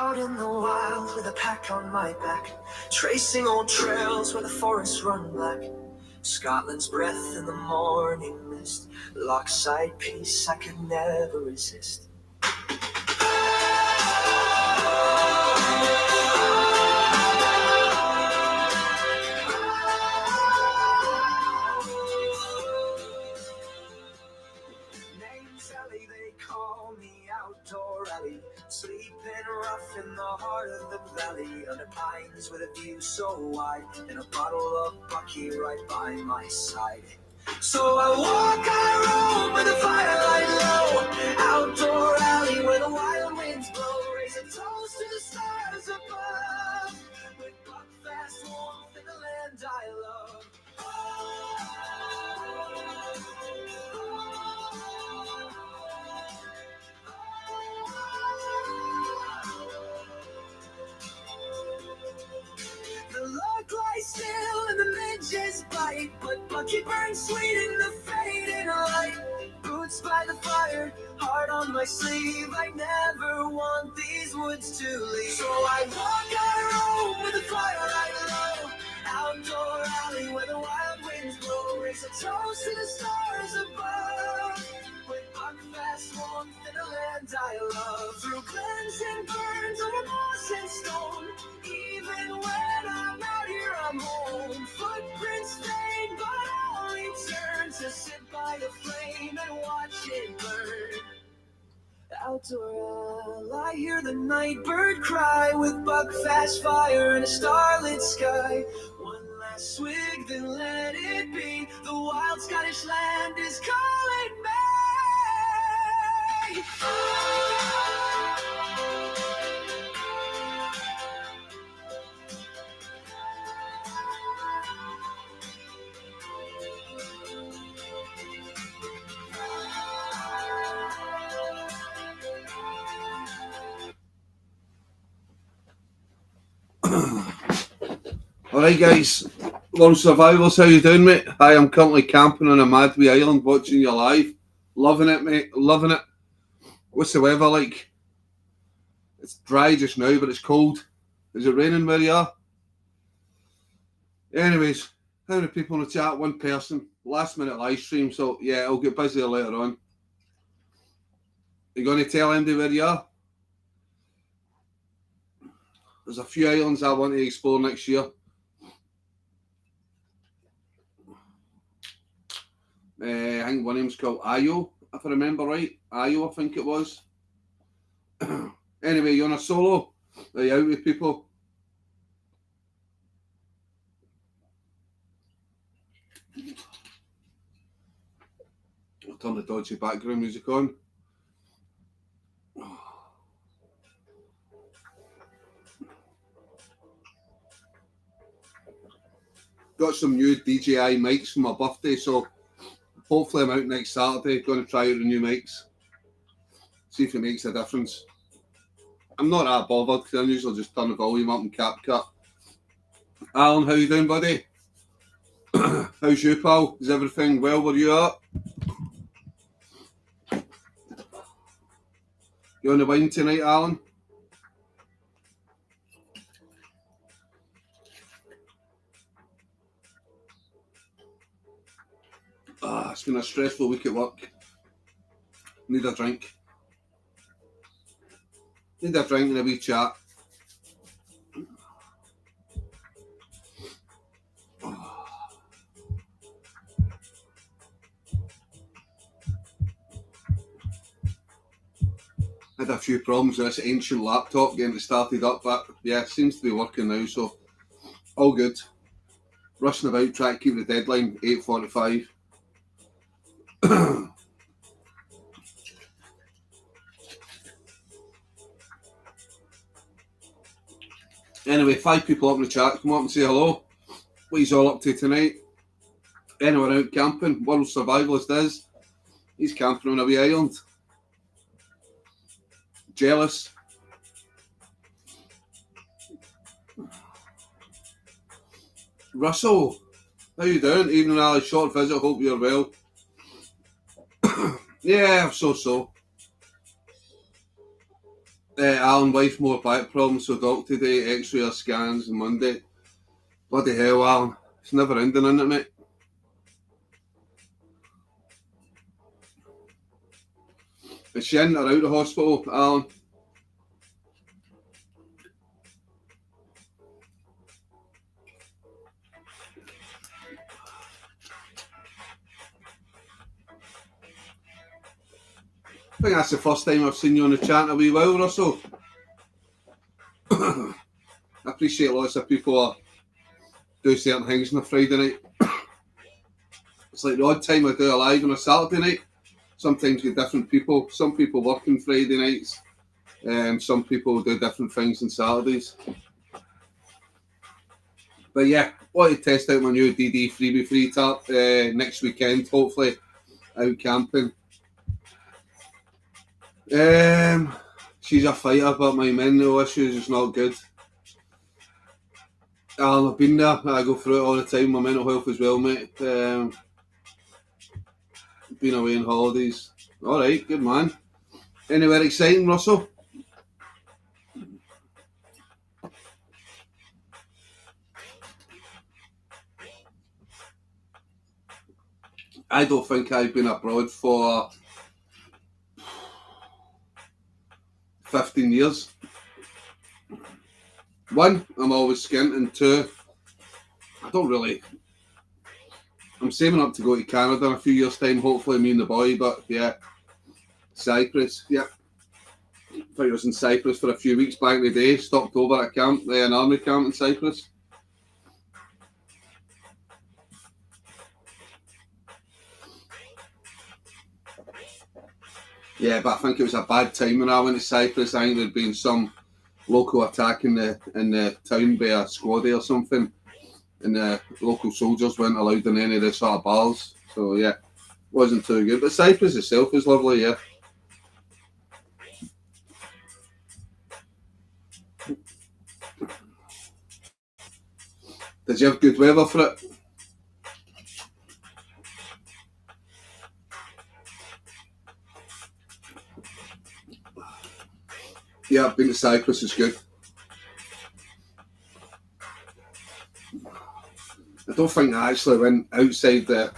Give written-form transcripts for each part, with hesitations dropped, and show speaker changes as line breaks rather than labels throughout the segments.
out in the wild with a pack on my back, tracing old trails where the forests run black. Scotland's breath in the morning mist, lockside peace I could never resist. Name's Ellie, they call me Outdoor Ellie, sleeping rough in the heart of the valley, under pines with a view so wide, and a bottle of Bucky right by my side. So I walk, I roam with the firelight low, Outdoor Alley where the wild winds blow, raise a toast to the stars above, with buckfast warmth in the land I love. The log lies still and the midges bite, but Bucky burns sweet in the fading light. Boots by the fire, heart on my sleeve, I never want these woods to leave. So I walk, I roam with the firelight low, Outdoor Alley where the wild winds blow, raise a toast to the stars above, with buckfast warmth in the land I love. Through glens and burns over moss and stone, even when I'm out here I'm home. Footprints fade but I'll return to sit by the flame and watch it burn. Outdoor, I hear the night bird cry, with buckfast fire and a starlit sky. One last swig, then let it be. The wild Scottish land is calling me.
Alright guys, World Survivors, how you doing mate? Hi, I'm currently camping on a Madwee Island watching you live. Loving it mate, loving it. What's the weather like? It's dry just now but it's cold. Is it raining where you are? Anyways, how many people in the chat? One person. Last minute live stream, so yeah, I'll get busy later on. You going to tell Andy where you are? There's a few islands I want to explore next year. I think one of them's called Ayo, if I remember right. Ayo, I think it was. Anyway, you on a solo? Are you out with people? I'll turn the dodgy background music on. Got some new DJI mics for my birthday, so hopefully I'm out next Saturday. Going to try out the new mics. See if it makes a difference. I'm not that bothered because I usually just turn the volume up in CapCut. Alan, how you doing, buddy? How's you, pal? Is everything well where you at? You on the wine tonight, Alan? It's been a stressful week at work. Need a drink. Need a drink and a wee chat. Had a few problems with this ancient laptop getting it started up, but yeah, it seems to be working now, so all good. Rushing about, trying to keep the deadline 8:45. Anyway, 5 people up in the chat. Come up and say hello. What are you all up to tonight? Anyone out camping? World Survivalist is. He's camping on a wee island. Jealous. Russell, how you doing? Evening, Ali. Short visit. Hope you're well. Yeah, so. Alan, wife more back problems, so doctor today, x-ray or scans on Monday. Bloody hell, Alan. It's never ending, isn't it, mate? Is she in or out of hospital, Alan? I think that's the first time I've seen you on the chat in a wee while, Russell. I appreciate lots of people do certain things on a Friday night. It's like the odd time I do a live on a Saturday night. Sometimes with different people. Some people work on Friday nights. Some people do different things on Saturdays. But yeah, want to test out my new DD freebie free tap next weekend, hopefully, out camping. She's a fighter, but my mental issues is not good. I've been there. I go through it all the time. My mental health as well, mate. Been away on holidays. All right, good man. Anywhere exciting, Russell? I don't think I've been abroad for 15 years. One, I'm always skint, and two, I don't really. I'm saving up to go to Canada in a few years' time, hopefully me and the boy, but yeah. Cyprus, yeah. I think I was in Cyprus for a few weeks back in the day, stopped over at camp, an army camp in Cyprus. Yeah, but I think it was a bad time when I went to Cyprus. I think there'd been some local attack in the town by a squaddy or something, and the local soldiers weren't allowed in any of the sort of bars. So yeah, wasn't too good. But Cyprus itself is lovely, yeah. Did you have good weather for it? Yeah, I've been to Cyprus, it's good. I don't think I actually went outside the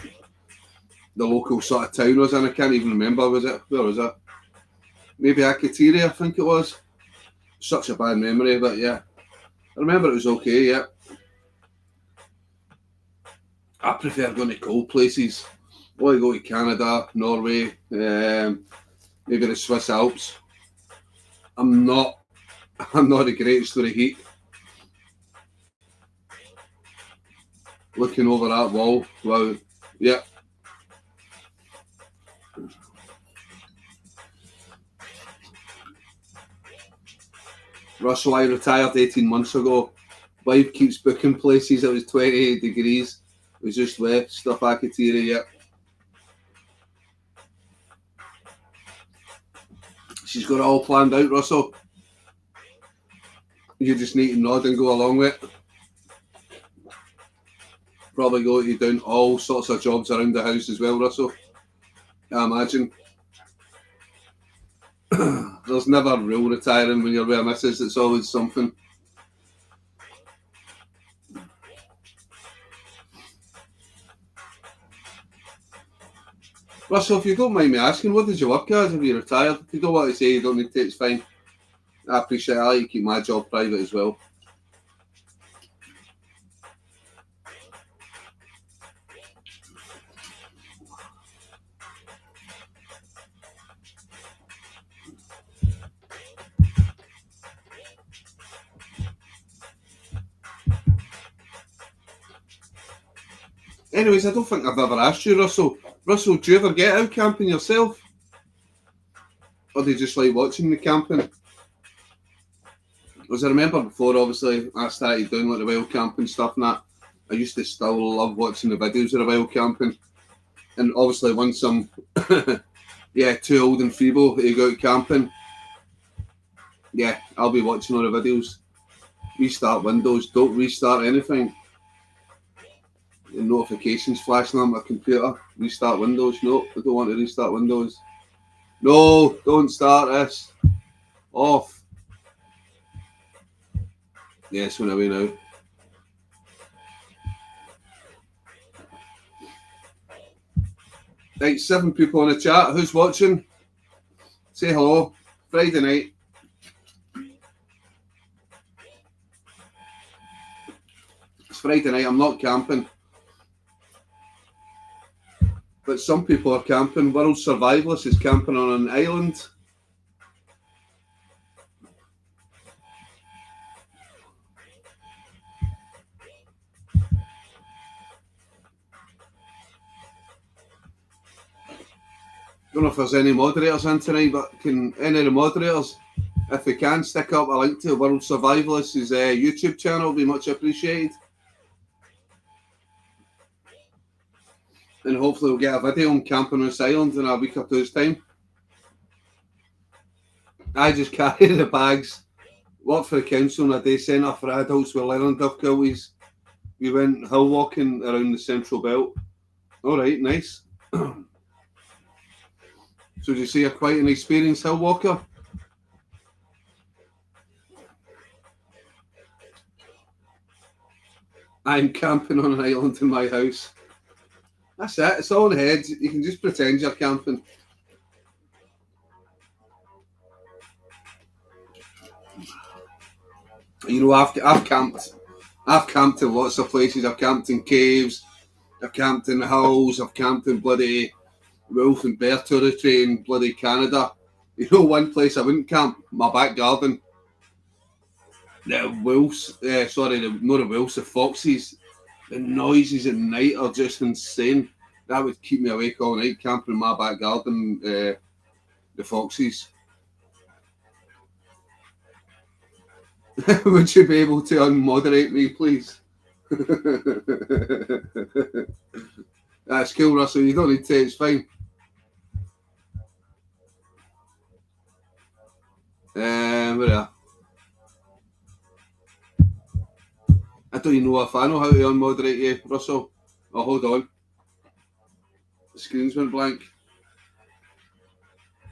local sort of town I was in. I can't even remember, was it? Where was it? Maybe Akateria, I think it was. Such a bad memory, but yeah. I remember it was okay, yeah. I prefer going to cold places. I want to go to Canada, Norway, maybe the Swiss Alps. I'm not the greatest with the heat. Looking over that wall, wow, yeah. Russell, I retired 18 months ago. Wife keeps booking places. It was 28 degrees. It was just left stuff Akateria, yeah. She's got it all planned out, Russell. You just need to nod and go along with it. Probably go to doing all sorts of jobs around the house as well, Russell. I imagine. There's never real retiring when you're with a missus. It's always something. Russell, if you don't mind me asking, what did you work as if you retired? If you don't want to say, you don't need to, it's fine. I appreciate it. I like to keep my job private as well. Anyways, I don't think I've ever asked you, Russell. Russell, do you ever get out camping yourself? Or do you just like watching the camping? Because I remember before, obviously, I started doing like the wild camping stuff and that. I used to still love watching the videos of the wild camping. And obviously, once I'm too old and feeble to go out camping, yeah, I'll be watching all the videos. Restart Windows, don't restart anything. The notifications flashing on my computer. Restart Windows. No, I don't want to restart Windows. No, don't start this. Off. Yes, we're away now. Right, 7 people in the chat. Who's watching? Say hello. Friday night. It's Friday night. I'm not camping. But some people are camping. World Survivalist is camping on an island. Don't know if there's any moderators in tonight, but can any of the moderators, if they can, stick up a link to World Survivalist's YouTube channel, would be much appreciated. And hopefully we'll get a video on camping on this island in a week or two's time. I just carry the bags, work for the council in a day centre for adults with learning difficulties. We went hill walking around the Central Belt. Alright, nice. So did you say you're quite an experienced hill walker? I'm camping on an island in my house. That's it, it's all in the head. You can just pretend you're camping. You know, I've camped. I've camped in lots of places. I've camped in caves. I've camped in the hills. I've camped in bloody wolf and bear territory in bloody Canada. You know, one place I wouldn't camp, my back garden. The wolves, not the wolves, the foxes. The noises at night are just insane. That would keep me awake all night, camping in my back garden. The foxes. Would you be able to unmoderate me, please? That's cool, Russell. You don't need to. It's fine. Where are I don't even know if I know how to unmoderate you, Russell. Oh, hold on. The screen's went blank.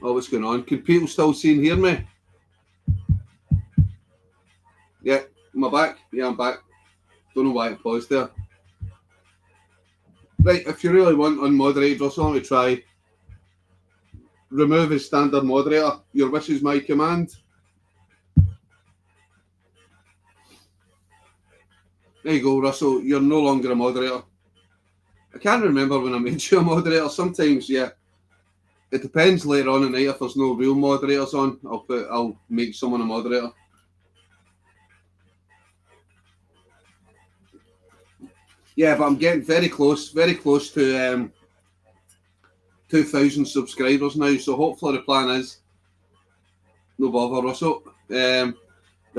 Oh, what's going on? Can people still see and hear me? Yeah, am I back? Yeah, I'm back. Don't know why it paused there. Right, if you really want unmoderated, Russell, let me try. Remove as standard moderator. Your wish is my command. There you go, Russell. You're no longer a moderator. I can't remember when I made you a moderator. Sometimes, yeah. It depends later on at night if there's no real moderators on. I'll make someone a moderator. Yeah, but I'm getting very close to 2,000 subscribers now. So hopefully the plan is no bother, Russell. The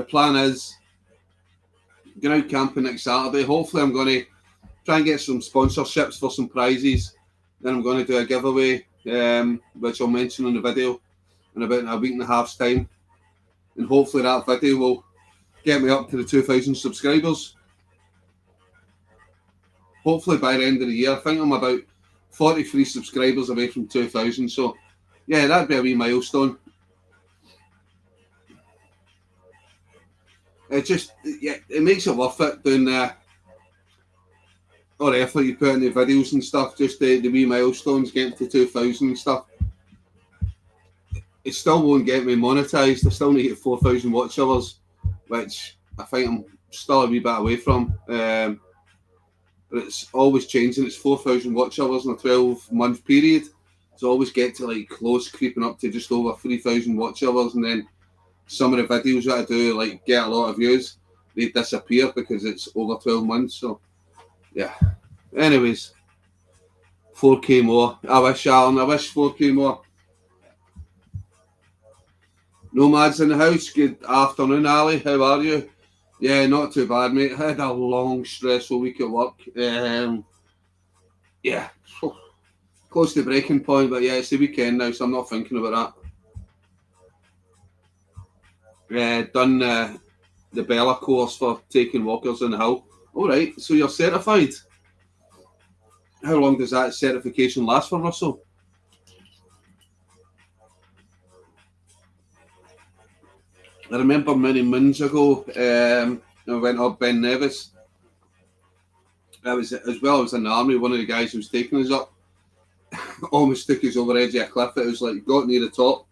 plan is going out camping next Saturday. Hopefully I'm going to try and get some sponsorships for some prizes. Then I'm going to do a giveaway, which I'll mention in the video in about a week and a half's time. And hopefully that video will get me up to the 2,000 subscribers. Hopefully by the end of the year. I think I'm about 43 subscribers away from 2,000. So yeah, that'd be a wee milestone. It makes it worth it doing all the effort you put in the videos and stuff, just the wee milestones, getting to 2,000 and stuff. It still won't get me monetized. I still need to get 4,000 watch hours, which I think I'm still a wee bit away from. But it's always changing. It's 4,000 watch hours in a 12-month period. So I always get to like close, creeping up to just over 3,000 watch hours, and then some of the videos that I do like get a lot of views. They disappear because it's over 12 months. So yeah. Anyways, 4K more. I wish, Alan. I wish 4K more. Nomads in the house. Good afternoon, Ali. How are you? Yeah, not too bad, mate. I had a long, stressful week at work. Yeah, close to breaking point, but yeah, it's the weekend now, so I'm not thinking about that. Done the Bella course for taking walkers in the hill. All right, so you're certified. How long does that certification last for, Russell? I remember many moons ago, I went up Ben Nevis. I was in the army. One of the guys who was taking us up almost took us over the edge of a cliff. It was like got near the top.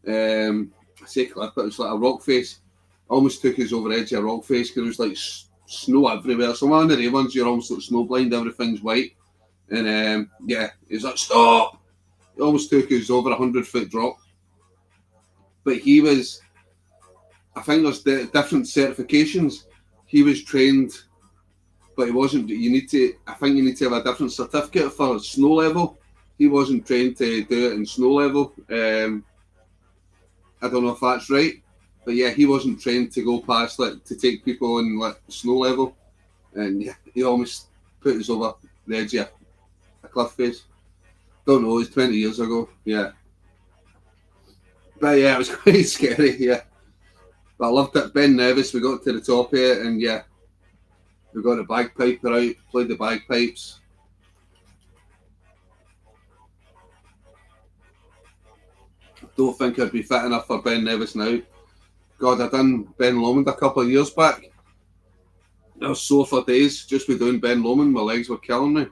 I say cliff, but it was like a rock face. Almost took us over the edge of a rock face because there was like snow everywhere. So one of the ones you're almost like snow blind. Everything's white, and yeah, he was like stop. He almost took us over 100-foot drop. But he was, I think there's different certifications. He was trained, but he wasn't. I think you need to have a different certificate for snow level. He wasn't trained to do it in snow level. I don't know if that's right, but yeah, he wasn't trained to go past like to take people on like snow level, and yeah, he almost put us over the edge of a cliff face. Don't know, it was 20 years ago. Yeah, but yeah, it was quite scary. Yeah, but I loved it. Ben Nevis, we got to the top of it, and yeah, we got the bagpiper out, played the bagpipes. Don't think I'd be fit enough for Ben Nevis now. God, I done Ben Lomond a couple of years back. I was sore for days just with doing Ben Lomond. My legs were killing me.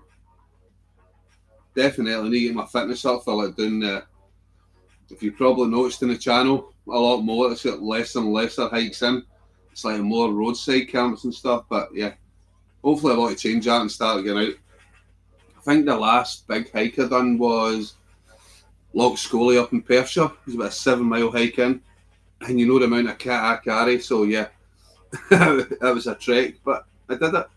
Definitely need to get my fitness up for like doing if you probably noticed in the channel, a lot more. It's got less and lesser hikes in. It's like more roadside camps and stuff. But yeah, hopefully I want to change that and start getting out. I think the last big hike I done was Loch Scully up in Perthshire. It was about a 7-mile hike in. And you know the amount of kit I carry, so yeah, that was a trek, but I did it.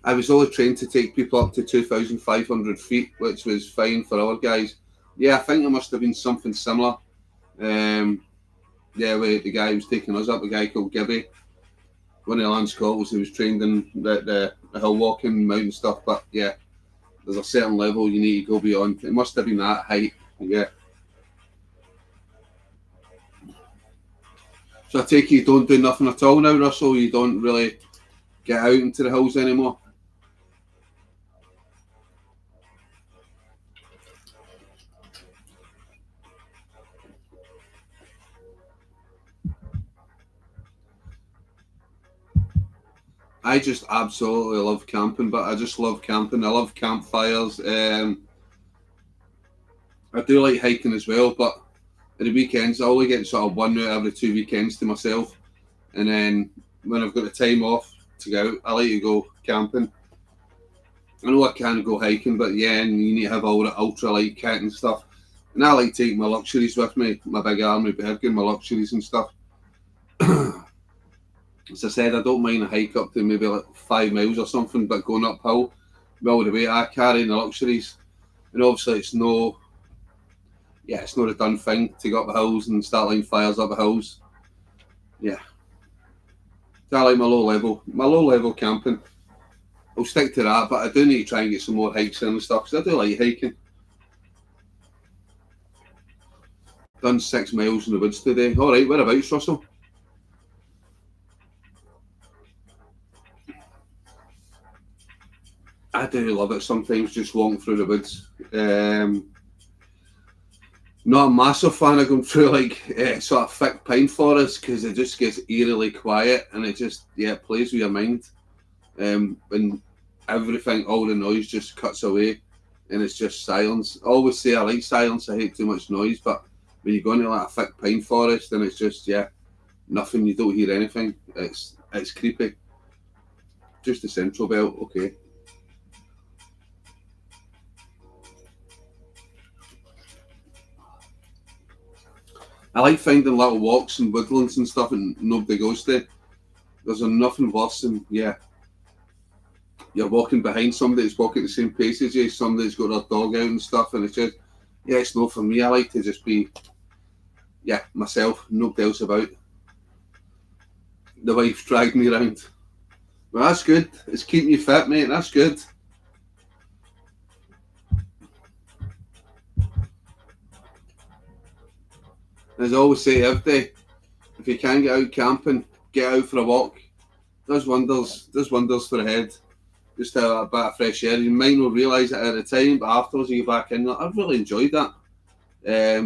I was only trained to take people up to 2,500 feet, which was fine for our guys. Yeah, I think it must have been something similar. Yeah, with the guy who was taking us up, a guy called Gibby, one of the Lance Corporals who was trained in the hill walking, mountain stuff, but yeah, there's a certain level you need to go beyond. It must have been that height, yeah. So I take it you don't do nothing at all now, Russell? You don't really get out into the hills anymore? I just absolutely love camping, but I just love camping. I love campfires. I do like hiking as well, but at the weekends I only get sort of one out every 2 weekends to myself. And then when I've got the time off to go out, I like to go camping. I know I can go hiking, but yeah, and you need to have all the ultra light kit and stuff. And I like taking my luxuries with me, my big army bag and my luxuries and stuff. As I said, I don't mind a hike up to maybe like 5 miles or something, but going uphill, well, the way I carry the luxuries, and obviously it's not a done thing to go up the hills and start lighting fires up the hills. Yeah, so I like my low level camping. I'll stick to that, but I do need to try and get some more hikes in and stuff because I do like hiking. Done 6 miles in the woods today. All right, whereabouts, Russell? I do love it sometimes just walking through the woods. Not a massive fan of going through like sort of thick pine forest because it just gets eerily quiet and it just plays with your mind. When everything, all the noise just cuts away and it's just silence. I always say I like silence. I hate too much noise, but when you go into like a thick pine forest and it's just nothing. You don't hear anything. It's creepy. Just the central belt, okay. I like finding little walks and woodlands and stuff and nobody goes to. There's nothing worse than, you're walking behind somebody that's walking at the same pace as you, somebody that's got their dog out and stuff, and it's just, it's not for me. I like to just be, myself, nobody else about. The wife dragged me around. Well, that's good. It's keeping you fit, mate. That's good. As I always say every day, if you can get out camping, get out for a walk. Does wonders for the head. Just have a bit of fresh air. You might not realise it at the time, but afterwards you get back in. I've really enjoyed that.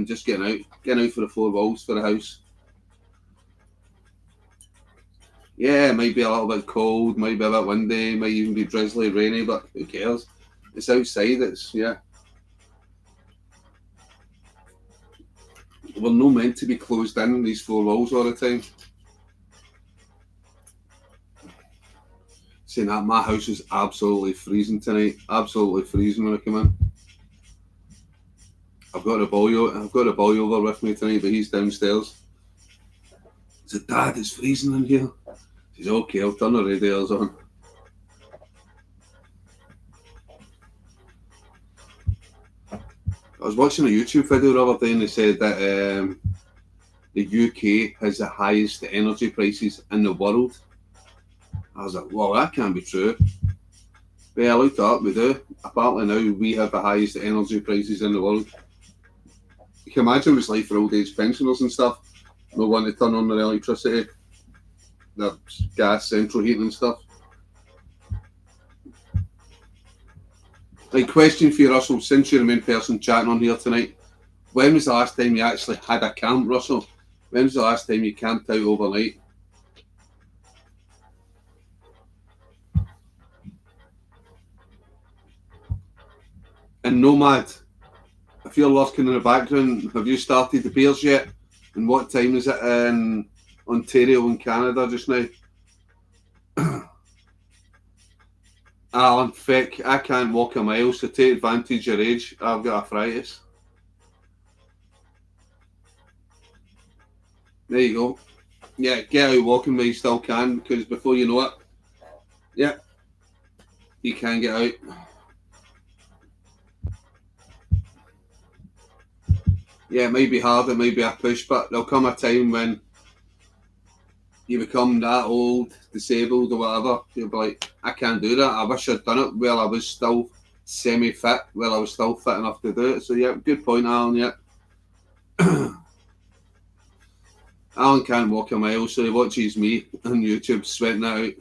Just getting out for the 4 walls for the house. Yeah, it might be a little bit cold, might be a bit windy, might even be drizzly, rainy, but who cares? It's outside. Yeah. We're not meant to be closed in these four walls all the time. Saying that, my house is absolutely freezing tonight. Absolutely freezing when I come in. I've got a boy over with me tonight, but he's downstairs. I said, Dad, it's freezing in here. He says, okay, I'll turn the radiators on. I was watching a YouTube video the other day and they said that the UK has the highest energy prices in the world. I was like, well, that can't be true. But yeah, I looked it up, we do. Apparently now we have the highest energy prices in the world. You can imagine what it's like for old age pensioners and stuff. No one to turn on their electricity, their gas, central heating and stuff. Like, question for you, Russell, since you're the main person chatting on here tonight, when was the last time you actually had a camp, Russell? When was the last time you camped out overnight? And Nomad, if you're lurking in the background, have you started the beers yet? And what time is it in Ontario in Canada just now? Alan, feck, I can't walk a mile, so take advantage of your age. I've got arthritis. There you go. Yeah, get out walking while you still can, because before you know it, yeah, you can get out. Yeah, it might be hard, it might be a push, but there'll come a time when you become that old, disabled or whatever, you'll be like, I can't do that. I wish I'd done it while I was still semi-fit, while I was still fit enough to do it. So yeah, good point, Alan, yeah. Alan can't walk a mile, so he watches me on YouTube sweating it out.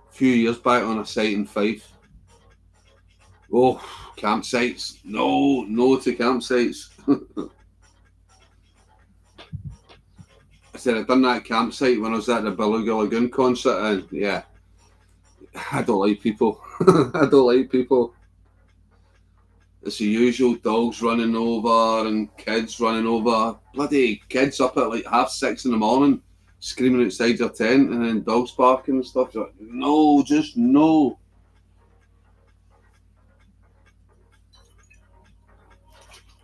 A few years back on a site in Fife. Oh, campsites. No to campsites. I said I'd done that campsite when I was at the Beluga Lagoon concert, and yeah, I don't like people. I don't like people. It's the usual dogs running over and kids running over. Bloody kids up at like 6:30 in the morning, screaming outside your tent, and then dogs barking and stuff. You're like, no, just no.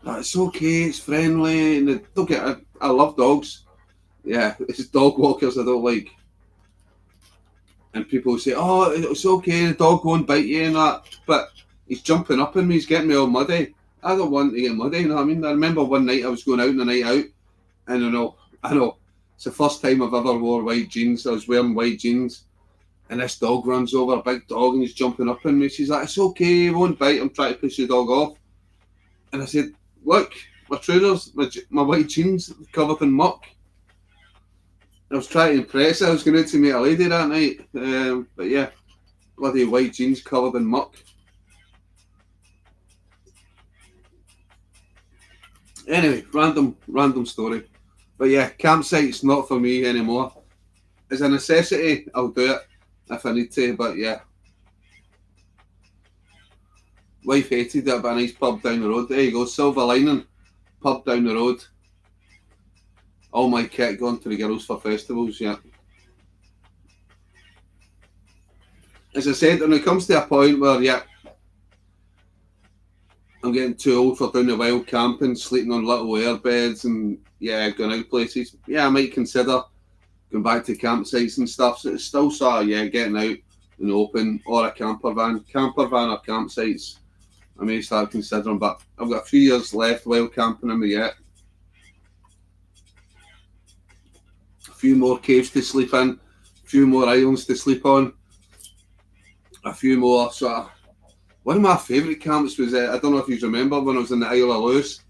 It's okay, it's friendly, and don't get. I love dogs. Yeah, it's dog walkers I don't like. And people say, "Oh, it's okay, the dog won't bite you and that," but he's jumping up on me, he's getting me all muddy. I don't want to get muddy, you know what I mean? I remember one night I was going out on a night out, and I know, it's the first time I've ever wore white jeans. I was wearing white jeans, and this dog runs over, a big dog, and he's jumping up on me. She's like, "It's okay, he won't bite." I'm trying to push the dog off, and I said, "Look, my trousers, my white jeans covered in muck." I was trying to impress her. I was going out to meet a lady that night, but yeah, bloody white jeans covered in muck. Anyway, random story. But yeah, campsite's not for me anymore. As a necessity, I'll do it if I need to, but yeah. Wife hated it, but a nice pub down the road. There you go, silver lining. Pub down the road. All my kit going to the girls for festivals, yeah. As I said, when it comes to a point where, yeah, I'm getting too old for doing the wild camping, sleeping on little air beds and, yeah, going out places, yeah, I might consider going back to campsites and stuff. So it's still sort of, yeah, getting out in the open, or a camper van or campsites. I may start considering, but I've got a few years left wild camping in me yet. A few more caves to sleep in, a few more islands to sleep on, a few more sort of. One of my favourite camps was, I don't know if you remember, when I was in the Isle of Lewis,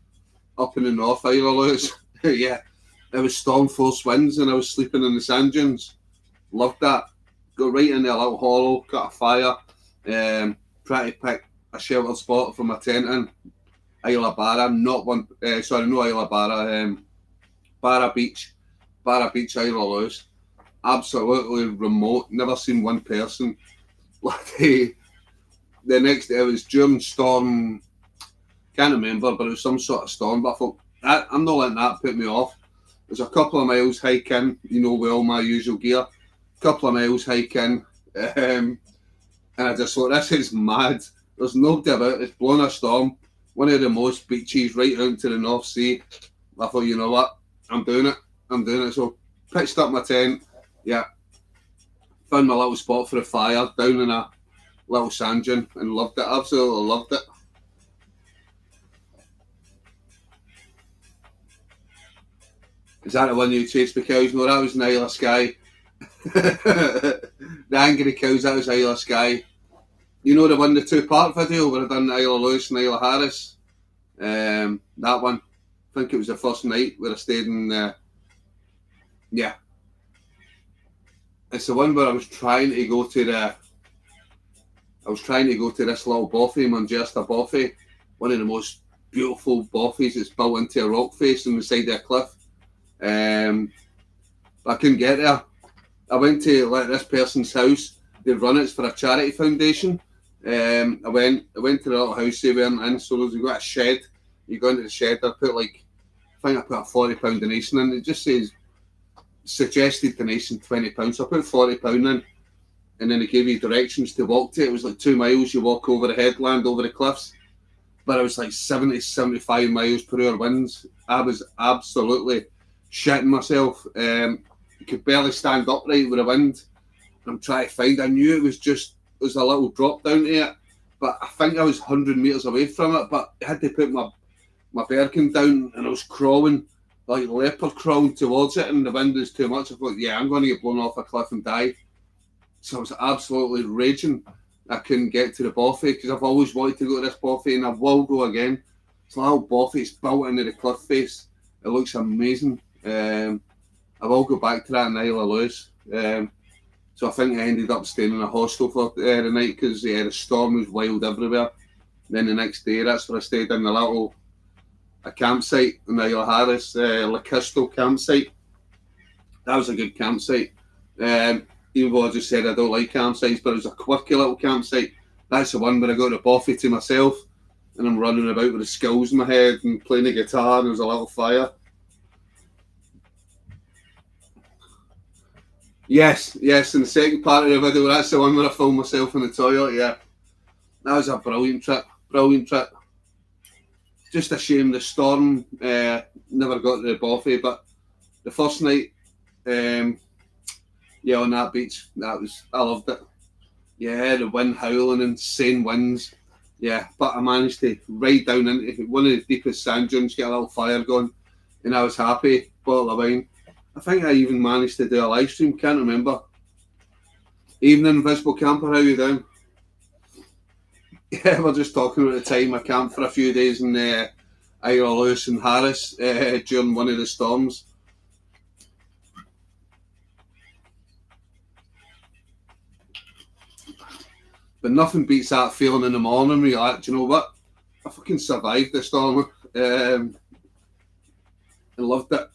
up in the North Isle of Lewis. Yeah, it was storm force winds and I was sleeping in the sand dunes. Loved that. Go right in there, little hollow, got a fire, Trying to pick a sheltered spot for my tent in. Isla Barra, not one, sorry, no Isla Barra, Barra Beach, Isla Lewis. Absolutely remote, never seen one person. Like, the next day, it was during storm, can't remember, but it was some sort of storm. But I thought, I'm not letting that put me off. There's a couple of miles hiking, with all my usual gear. Couple of miles hiking, and I just thought, this is mad. There's nobody about. It's blowing a storm. One of the most beaches right out to the North Sea. I thought, you know what? I'm doing it. So pitched up my tent. Yeah. Found my little spot for a fire down in a little sand dune and loved it. Absolutely loved it. Is that the one you chased the cows? No, that was in Isle of Skye. The Angry Cows, that was Isle of Skye. You know the one, the two-part video where I done Isle of Lewis and Isle of Harris? That one. I think it was the first night where I stayed in, yeah. It's the one where I was trying to go to this little bothy, Manchester bothy, one of the most beautiful bothies. It's built into a rock face on the side of a cliff. But I couldn't get there. I went to this person's house. They run it for a charity foundation. I went to the little house they weren't in, so we've got a shed. You go into the shed, I put I put a £40 donation in. It just says suggested donation £20. So I put £40 in, and then they gave you directions to walk to. It was 2 miles. You walk over the headland, over the cliffs, but it was 70, 75 miles per hour winds. I was absolutely shitting myself. You could barely stand upright with the wind. I'm trying to find. I knew it was a little drop down to it, but I think I was 100 metres away from it. But I had to put my Birkin down, and I was crawling, like leopard crawling towards it, and the wind was too much. I thought, yeah, I'm going to get blown off a cliff and die. So I was absolutely raging. I couldn't get to the bothy because I've always wanted to go to this bothy, and I will go again. It's a little bothy. It's built into the cliff face. It looks amazing. I will go back to that in Isle of Lewis. So I think I ended up staying in a hostel for the night because the storm was wild everywhere. Then the next day, that's where I stayed in a campsite in Isle of Harris, Lacusto campsite. That was a good campsite. Even though I just said I don't like campsites, but it was a quirky little campsite. That's the one where I got the bothy to myself, and I'm running about with the skulls in my head and playing the guitar, and there's a little fire. Yes, in the second part of the video, that's the one where I filmed myself in the toilet, yeah. That was a brilliant trip. Just a shame the storm never got to the bothy, but the first night, on that beach, I loved it. Yeah, the wind howling, insane winds. Yeah, but I managed to ride down into one of the deepest sand dunes, get a little fire going, and I was happy. Bottle of wine. I think I even managed to do a live stream, can't remember. Evening, Invisible Camper, how you doing? Yeah, we're just talking about the time I camped for a few days in Isle of Lewis and Harris during one of the storms. But nothing beats that feeling in the morning where you're like, do you know what? I fucking survived the storm. And loved it.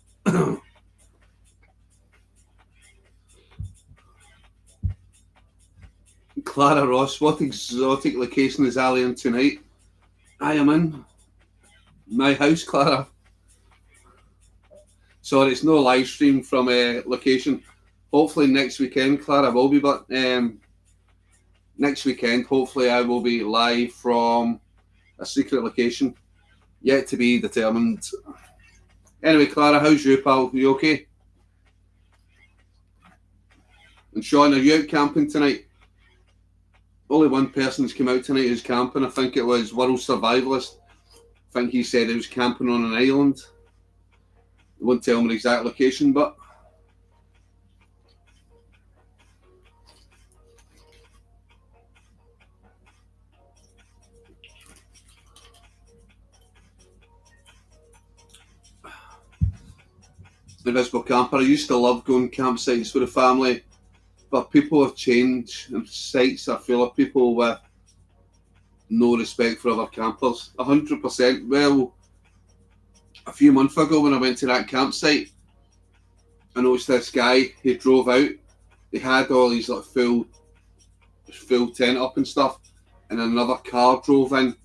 Clara Ross, what exotic location is Ali in tonight? I am in my house, Clara. Sorry, it's no live stream from a location. Hopefully next weekend, Clara will be, but next weekend, hopefully I will be live from a secret location. Yet to be determined. Anyway, Clara, how's you, pal? You okay? And Sean, are you out camping tonight? Only one person's come out tonight who's camping. I think it was World Survivalist. I think he said he was camping on an island. I won't tell me the exact location, but Invisible Camper. I used to love going campsites with the family, but people have changed, and sites are full of people with no respect for other campers. 100%. Well, a few months ago when I went to that campsite, I noticed this guy, he drove out, he had all these like full tent up and stuff, and another car drove in,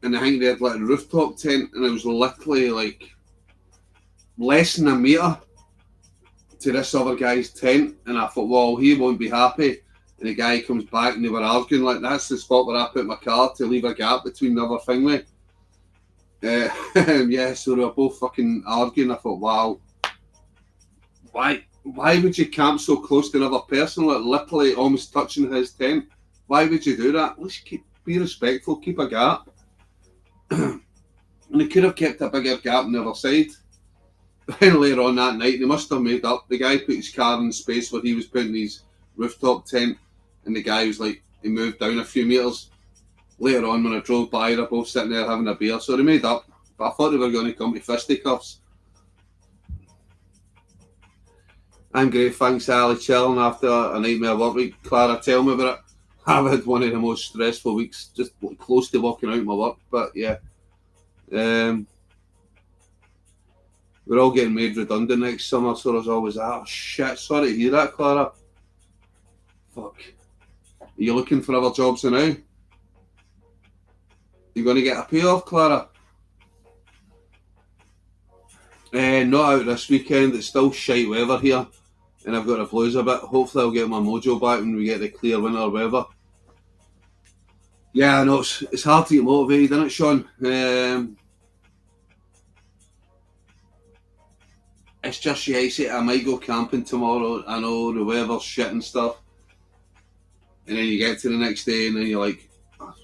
and I think they had like a rooftop tent, and it was literally like less than a metre to this other guy's tent, and I thought, well, he won't be happy. And the guy comes back and they were arguing like, that's the spot where I put my car to leave a gap between the other thing with. Yeah, so they were both fucking arguing. I thought, wow, why would you camp so close to another person, like literally almost touching his tent? Why would you do that? Let's be respectful, keep a gap. And they could have kept a bigger gap on the other side. Then later on that night, they must have made up. The guy put his car in space where he was putting his rooftop tent, and the guy was like, he moved down a few metres. Later on, when I drove by, they're both sitting there having a beer, so they made up. But I thought they were going to come to fisticuffs. I'm great, thanks, Ali. Chilling after a nightmare work week. Clara, tell me about it. I've had one of the most stressful weeks, just close to walking out my work, but yeah. We're all getting made redundant next summer, so there's always that. Oh shit, sorry to hear that, Clara. Fuck. Are you looking for other jobs now? You going to get a payoff, Clara? Not out this weekend. It's still shite weather here, and I've got the blues a bit. Hopefully I'll get my mojo back when we get the clear winter weather. Yeah, I know, it's hard to get motivated, isn't it, Sean? It's just shit. I might go camping tomorrow. I know the weather's shit and stuff. And then you get to the next day and then you're like, oh,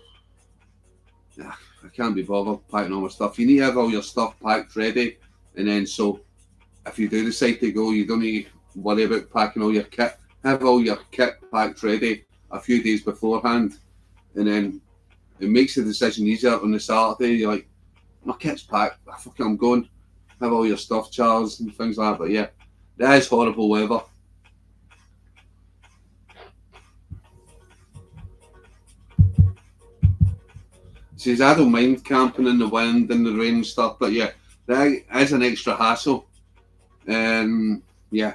I can't be bothered packing all my stuff. You need to have all your stuff packed ready. And then so if you do decide to go, you don't need to worry about packing all your kit. Have all your kit packed ready a few days beforehand. And then it makes the decision easier on the Saturday. You're like, my kit's packed. I'm going. Have all your stuff charged and things like that. But yeah, that is horrible weather. Says, I don't mind camping in the wind and the rain and stuff, but yeah, that is an extra hassle. Yeah,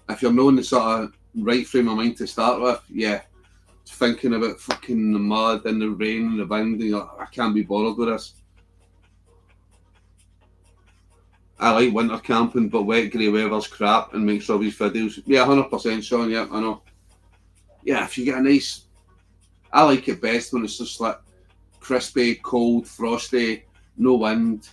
if you're not in the sort of right frame of mind to start with, yeah, thinking about fucking the mud and the rain and the wind, you're like, I can't be bothered with this. I like winter camping, but wet grey weather's crap and makes rubbish videos. Yeah, 100%, Sean, yeah, I know. Yeah, if you get a nice... I like it best when it's just like crispy, cold, frosty, no wind.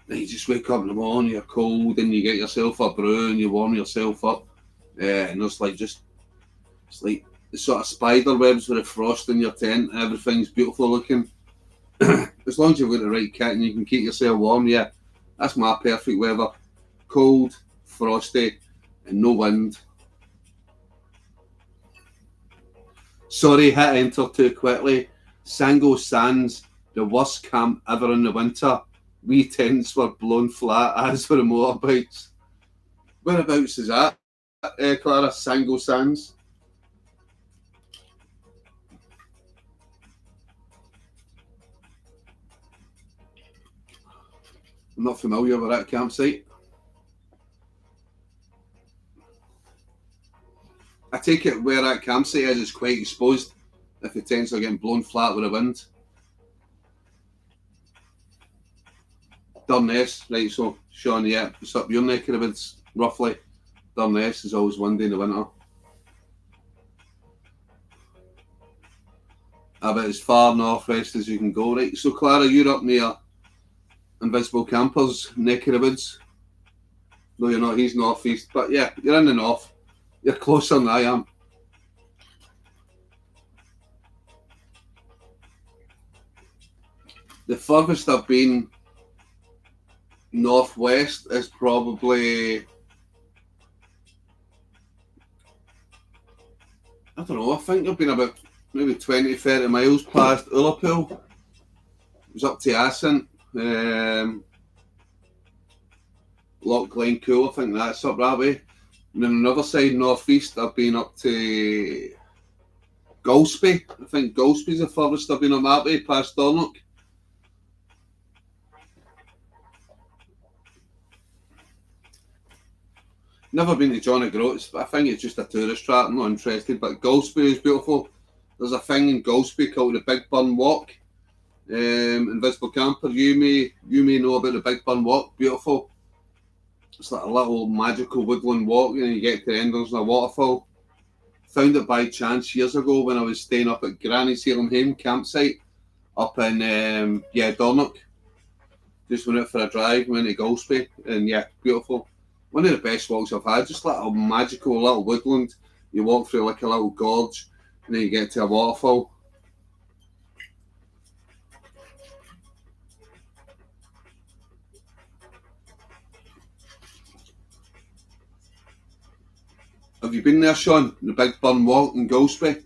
Then you just wake up in the morning, you're cold, and you get yourself a brew and you warm yourself up. And there's like just... It's like the sort of spider webs with the frost in your tent. Everything's beautiful looking. As long as you've got the right kit and you can keep yourself warm, yeah. That's my perfect weather. Cold, frosty, and no wind. Sorry, hit enter too quickly. Sango Sands, the worst camp ever in the winter. Wee tents were blown flat, as were the motorbikes. Whereabouts is that, Clara? Sango Sands? I'm not familiar with that campsite. I take it where that campsite is quite exposed if the tents are getting blown flat with the wind. Durness, right, so Sean, yeah, it's up your neck of the woods, roughly. Durness is always windy in the winter. About as far northwest as you can go, right? So Clara, you're up near Invisible Campers, neck of the woods. No, you're not, he's northeast, but yeah, you're in the north. You're closer than I am. The furthest I've been northwest is probably, I don't know, I think I've been about maybe 20, 30 miles past Ullapool. It was up to Assynt. Loch Glencoe, I think that's up that way. And then on the other side, northeast, I've been up to Golspie. I think Golspie's the furthest I've been on that way, past Dornoch. Never been to John O'Groats, but I think it's just a tourist trap. I'm not interested. But Golspie is beautiful. There's a thing in Golspie called the Big Burn Walk. Invisible Camper, you may know about the Big Burn Walk. Beautiful. It's like a little magical woodland walk, and you get to the end, there's a waterfall. Found it by chance years ago when I was staying up at Granny Salem campsite up in Dornoch. Just went out for a drive, went to Golspie, and yeah, beautiful. One of the best walks I've had. Just like a magical little woodland. You walk through like a little gorge, and then you get to a waterfall. Have you been there, Sean? The Big Burn Walk in Golspie?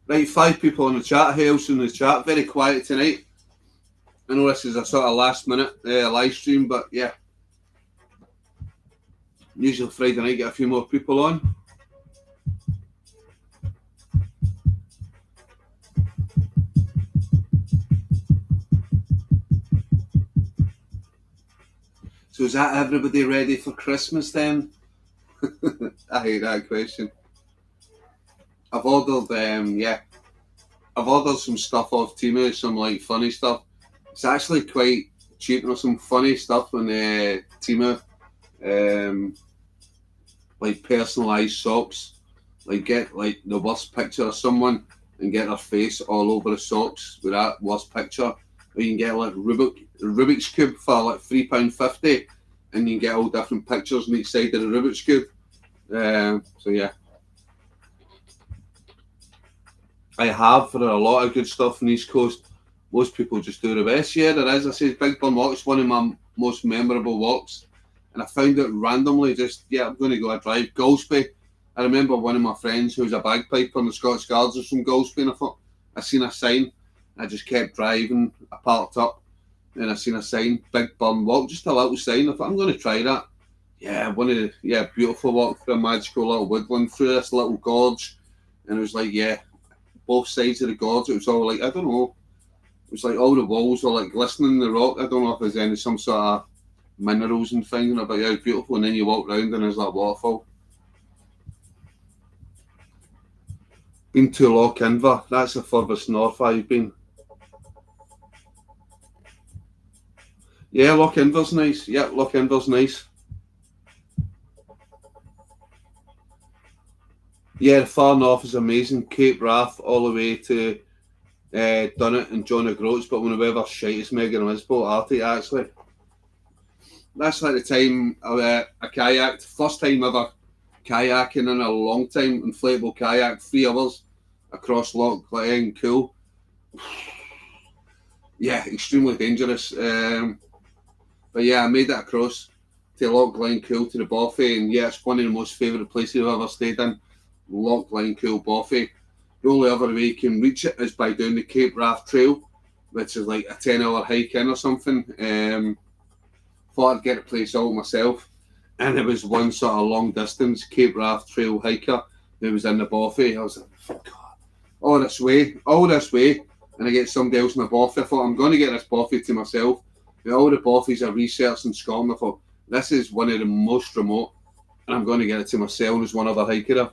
Right, 5 people in the chat. Hey, else in the chat. Very quiet tonight. I know this is a sort of last minute live stream, but yeah. Usually Friday night get a few more people on. So is that everybody ready for Christmas then? I hate that question. I've ordered I've ordered some stuff off Temu, some like funny stuff. It's actually quite cheap. There's some funny stuff on Temu. Like personalised socks. Like get like the worst picture of someone and get their face all over the socks with that worst picture. Or you can get like Rubik's Cube for like £3.50, and you can get all different pictures on each side of the Rubik's Cube. So yeah. I have for a lot of good stuff on the East Coast. Most people just do the best. Yeah, there is. I say Big Burn Walk is one of my most memorable walks. And I found it randomly, I'm going to go a drive. Golspie. I remember one of my friends who was a bagpiper in the Scottish Guards was from Golspie, and I thought, I seen a sign. I just kept driving. I parked up, and I seen a sign, Big Burn Walk, just a little sign. I thought, I'm going to try that. Yeah, beautiful walk through a magical little woodland, through this little gorge. And it was like, both sides of the gorge, it was all like, I don't know, it was like all the walls were like glistening in the rock. I don't know if there's any some sort of minerals and things, but yeah, it's beautiful. And then you walk round and there's that waterfall. Been to Loch Inver, that's the furthest north I've been. Yeah, Loch Inver's nice. Yeah, Loch Inver's nice. Yeah, the far north is amazing. Cape Wrath all the way to Dunnet and John O'Groats, but one of the weather's shite is mega invisible Arctic actually. That's like the time I kayaked. First time ever kayaking in a long time. Inflatable kayak, 3 hours across Loch Glen Cool. Yeah, extremely dangerous. But yeah, I made it across to Loch Glen Cool to the Boffey, and yeah, it's one of the most favourite places I've ever stayed in. Loch Glen Cool Boffey. The only other way you can reach it is by doing the Cape Wrath Trail, which is like a 10-hour hike in or something. Thought I'd get the place all myself, and there was one sort of long distance Cape Wrath Trail hiker who was in the Boffey. I was like, fuck God, all this way, and I get somebody else in the Boffey. I thought, I'm going to get this Boffey to myself. With all the Boffies I researched in Scotland, I thought, this is one of the most remote, and I'm going to get it to myself. There's one other hiker there.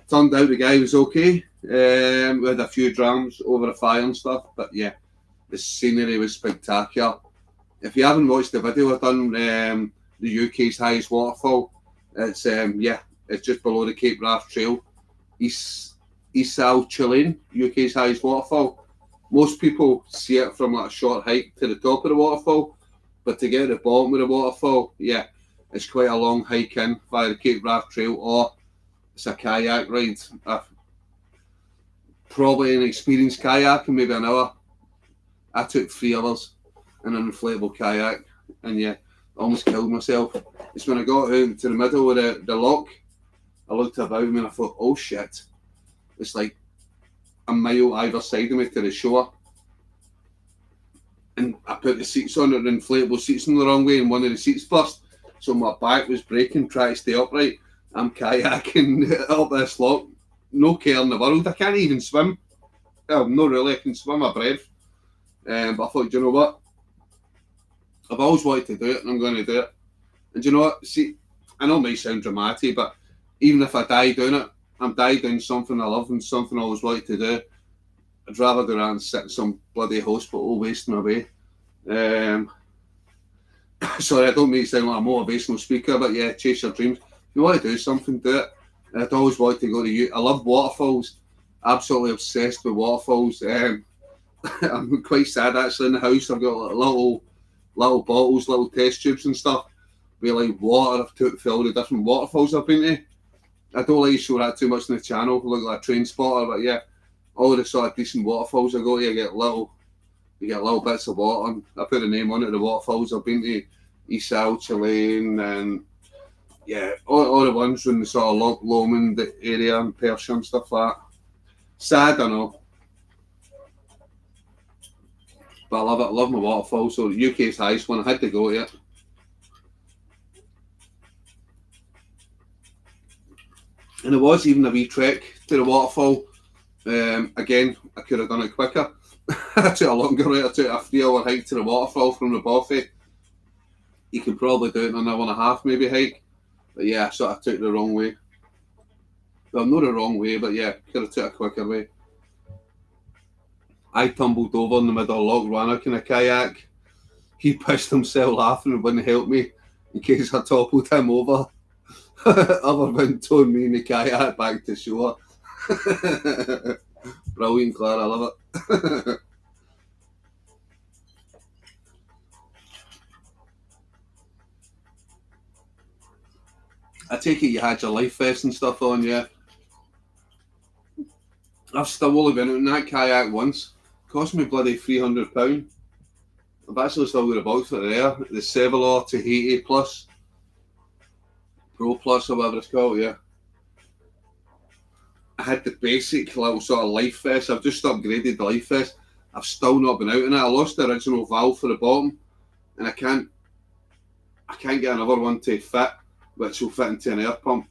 Turned out the guy was okay. We had a few drams over the fire and stuff, but yeah, the scenery was spectacular. If you haven't watched the video I've done, the UK's highest waterfall, it's just below the Cape Wrath Trail. East South Chilean, UK's highest waterfall. Most people see it from like a short hike to the top of the waterfall, but to get to the bottom of the waterfall, yeah, it's quite a long hike in via the Cape Wrath Trail, or it's a kayak ride. Probably an experienced kayak and maybe an hour. I took 3 hours in an inflatable kayak, and yeah, almost killed myself. It's when I got out to the middle of the loch, I looked about me and I thought, oh shit, it's like a mile either side of me to the shore. and I put the seats on it, the inflatable seats in the wrong way, and one of the seats burst. So my back was breaking, trying to stay upright. I'm kayaking up this loch, no care in the world. I can't even swim. Well, not really, I can swim a breath. But I thought, you know what? I've always wanted to do it, and I'm going to do it. And you know what? See, I know it might sound dramatic, but even if I die doing it, I'm dying doing something I love and something I always wanted to do. I'd rather do that than sit in some bloody hospital wasting away. Sorry, I don't mean to sound like a motivational speaker, but yeah, chase your dreams. If you want to do something, do it. And I'd always wanted to go to you. I love waterfalls. Absolutely obsessed with waterfalls. I'm quite sad actually in the house. I've got like little bottles, little test tubes and stuff with like water I've took for all the different waterfalls I've been to. I don't like to show that too much on the channel. I look like a train spotter, but yeah, all the sort of decent waterfalls I go to, you get little bits of water. And I put the name on it. The waterfalls I've been to, Isle, Chilean, and yeah, all the ones in the sort of Loch Lomond area and Perthshire and stuff like that. Sad, I know, but I love it. I love my waterfall. So the UK's highest one. I had to go to it. And it was even a wee trek to the waterfall. Again, I could have done it quicker. I took a longer route. I took a 3-hour hike to the waterfall from the Boffey. You could probably do it in an hour and a half, maybe hike. But yeah, so I took the wrong way. Well, not the wrong way, but yeah, could have took a quicker way. I tumbled over in the middle of Loch Rannoch in a kayak. He pissed himself laughing and wouldn't help me in case I toppled him over. Other than towing me in the kayak back to shore. Brilliant, Claire, I love it. I take it you had your life vest and stuff on, yeah. I've still only been out in that kayak once. Cost me bloody £300. I've actually still got a box for it there. The Sevillor Tahiti Plus. Pro Plus or whatever it's called, yeah. I had the basic little sort of life vest. I've just upgraded the life vest. I've still not been out in it. I lost the original valve for the bottom, and I can't get another one to fit, which will fit into an air pump.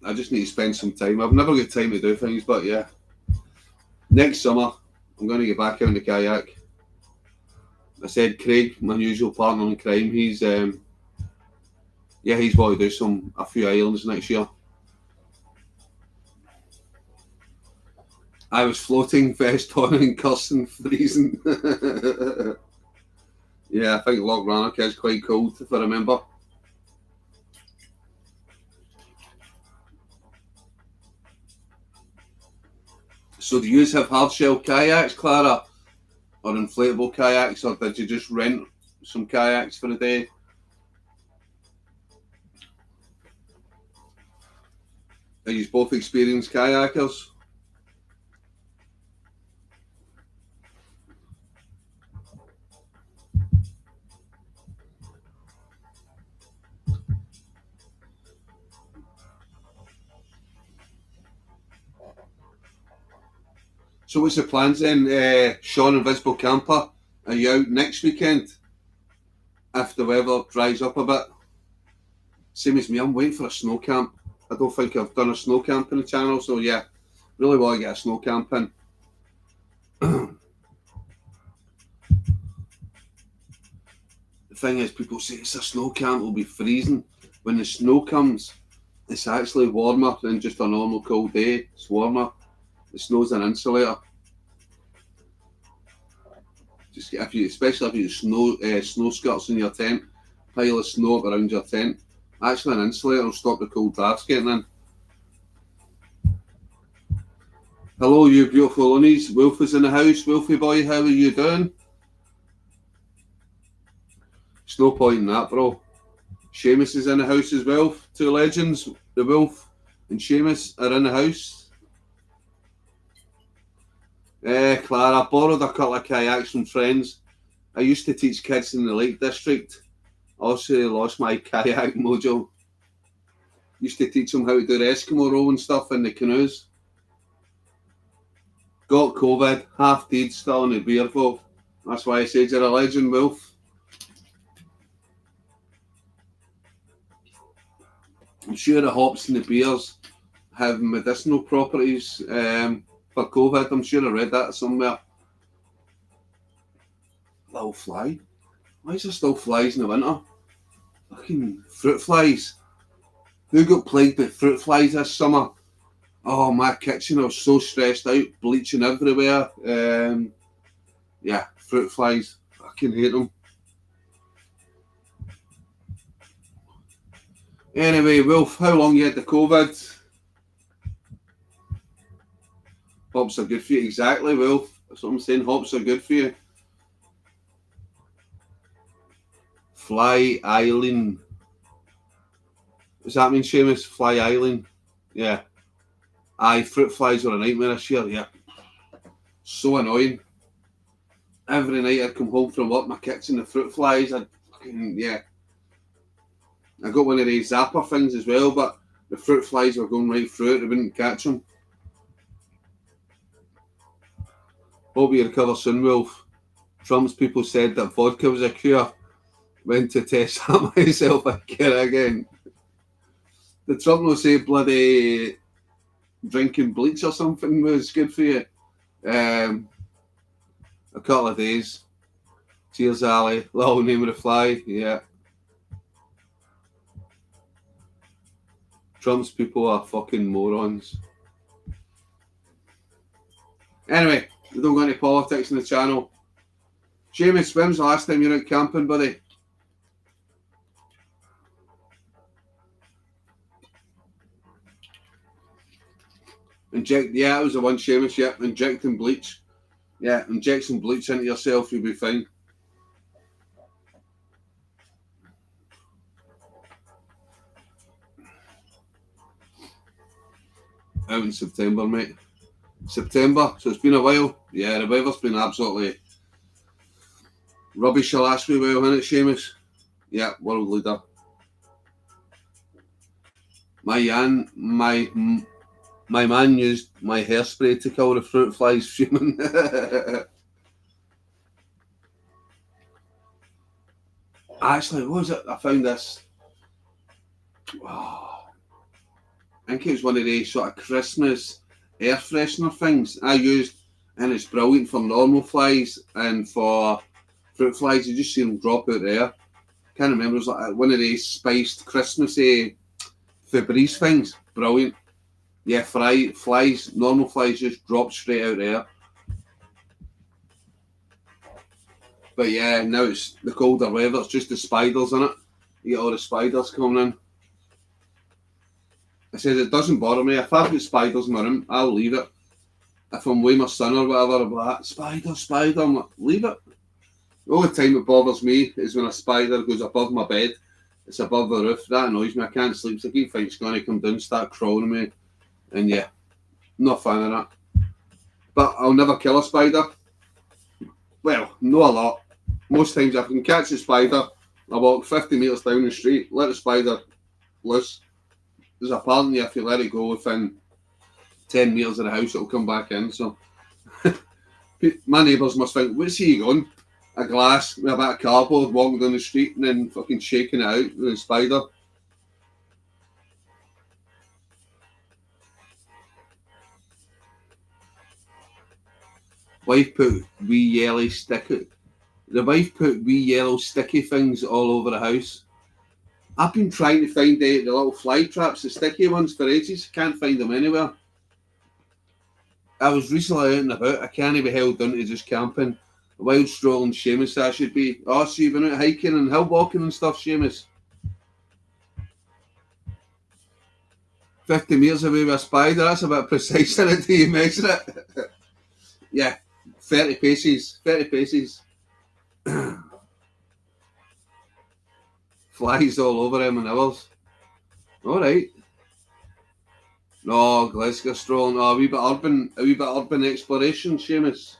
I just need to spend some time. I've never got time to do things, but yeah. Next summer, I'm going to get back out in the kayak. I said Craig, my usual partner in crime, he's wanted to do a few islands next year. I was floating, vest on and cursing, freezing. Yeah, I think Loch Rannoch is quite cold, if I remember. So do you have hard shell kayaks, Clara? Or inflatable kayaks, or did you just rent some kayaks for a day? Are you both experienced kayakers? So what's the plans then, Sean Invisible Camper? Are you out next weekend? If the weather dries up a bit? Same as me, I'm waiting for a snow camp. I don't think I've done a snow camp in the channel, so yeah, really want to get a snow camp in. The thing is, people say it's a snow camp, it'll be freezing. When the snow comes, it's actually warmer than just a normal cold day. It's warmer. The snow's an insulator. Just especially if you snow skirts in your tent, pile of snow up around your tent. Actually, an insulator will stop the cold drafts getting in. Hello, you beautiful loonies. Wolf is in the house. Wolfie boy, how are you doing? It's no point in that, bro. Seamus is in the house as well. Two legends, the Wolf and Seamus, are in the house. Clara, I borrowed a couple of kayaks from friends. I used to teach kids in the Lake District. Also lost my kayak mojo. Used to teach them how to do the Eskimo row and stuff in the canoes. Got COVID, half dead, still in the beer vault. That's why I said you're a legend, Wolf. I'm sure the hops and the beers have medicinal properties for COVID. I'm sure I read that somewhere. Little fly. Why is there still flies in the winter? Fucking fruit flies. Who got plagued with fruit flies this summer? Oh, my kitchen, I was so stressed out, bleaching everywhere. Yeah, fruit flies. Fucking hate them. Anyway, Wolf, how long you had the COVID? Hops are good for you. Exactly, Wolf. That's what I'm saying. Hops are good for you. Fly Island. Does that mean, Seamus? Fly Island? Yeah. Aye, fruit flies were a nightmare this year. Yeah. So annoying. Every night I'd come home from work, my kitchen, the fruit flies, I'd fucking, yeah. I got one of these zapper things as well, but the fruit flies were going right through it, they wouldn't catch them. Hope you recover soon, Wolf. Trump's people said that vodka was a cure. Went to test that myself again. Did Trump not say bloody drinking bleach or something was good for you? A couple of days. Cheers, Ali. Little name of the fly, yeah. Trump's people are fucking morons. Anyway, we don't got any politics in the channel. Seamus, when's the last time you were out camping, buddy? Yeah, it was the one, Seamus, yeah. Injecting bleach. Yeah, inject some bleach into yourself, you'll be fine. Out in September, mate. September, so it's been a while. Yeah, the weather's been absolutely rubbish the last wee while, hasn't it, Seamus? Yeah, world leader. My man used my hairspray to kill the fruit flies fuming. Actually, what was it? I found this. Oh, I think it was one of these sort of Christmas air freshener things I used, and it's brilliant for normal flies and for fruit flies. You just see them drop out there. Can't remember. It was like one of these spiced Christmassy Febreze things. Brilliant. Yeah, flies, normal flies just drop straight out there. But yeah, now it's the colder weather, it's just the spiders in it. You get all the spiders coming in. I said it doesn't bother me. If I've got spiders in my room, I'll leave it. If I'm with my son or whatever, I'm like, spider, I'm like, leave it. The only time it bothers me is when a spider goes above my bed. It's above the roof. That annoys me. I can't sleep. So I keep thinking it's going to come down, start crawling me. And yeah, not a fan of that. But I'll never kill a spider. Well, not a lot. Most times if I can catch a spider, I walk 50 metres down the street, let the spider loose. There's apparently if you let it go within 10 metres of the house, it'll come back in. So my neighbours must think, what's he going? A glass with a bit of cardboard walking down the street and then fucking shaking it out with a spider. Wife put wee yellow sticky. The wife put wee yellow sticky things all over the house. I've been trying to find the little fly traps, the sticky ones, for ages. Can't find them anywhere. I was recently out and about. I can't be held down to just camping. A wild strolling Seamus, that should be. Oh, so you've been out hiking and hill walking and stuff, Seamus. 50 metres away with a spider, that's a bit precise in it, do you measure it? Yeah, 30 paces. 30 paces. Flies all over him and others. Alright. No, Glasgow strolling. No, a wee bit urban exploration, Seamus.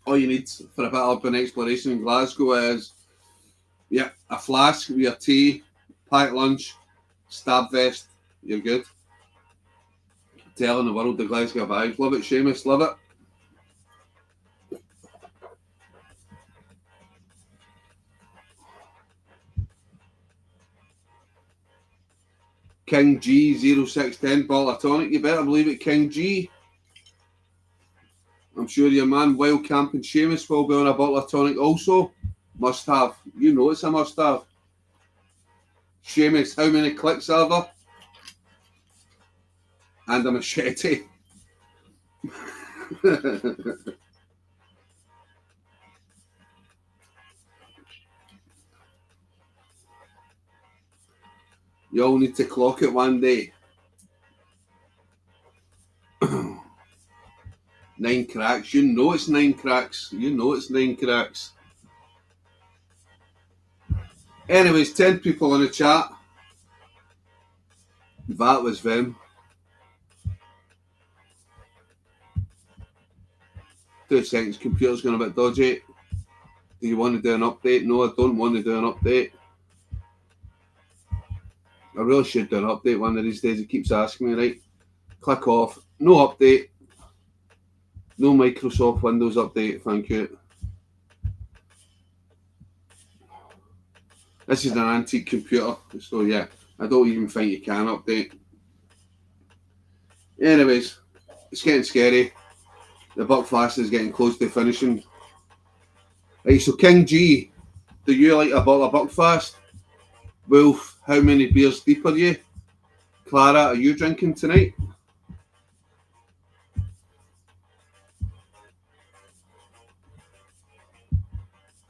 All you need for a bit of urban exploration in Glasgow is, yeah, a flask with your tea, packed lunch, stab vest. You're good. telling the world the Glasgow vibes. Love it, Seamus, love it. King G 0610 bottle of tonic. You better believe it, King G. I'm sure your man Wild Camp and Seamus will be on a bottle of tonic also. Must have. You know it's a must have. Seamus, how many clicks are there? And a machete. You all need to clock it one day. 9 cracks. You know it's 9 cracks. You know it's 9 cracks. Anyways, 10 people in the chat. That was them. 2 seconds, computer's going a bit dodgy. Do you want to do an update? No, I don't want to do an update. I really should do an update one of these days. It keeps asking me, right? Click off. No update. No Microsoft Windows update, thank you. This is an antique computer, so yeah, I don't even think you can update. Anyways, it's getting scary. The Buckfast is getting close to finishing. Right, so King G, do you like a bottle of Buckfast? Wolf, how many beers deep are you? Clara, are you drinking tonight?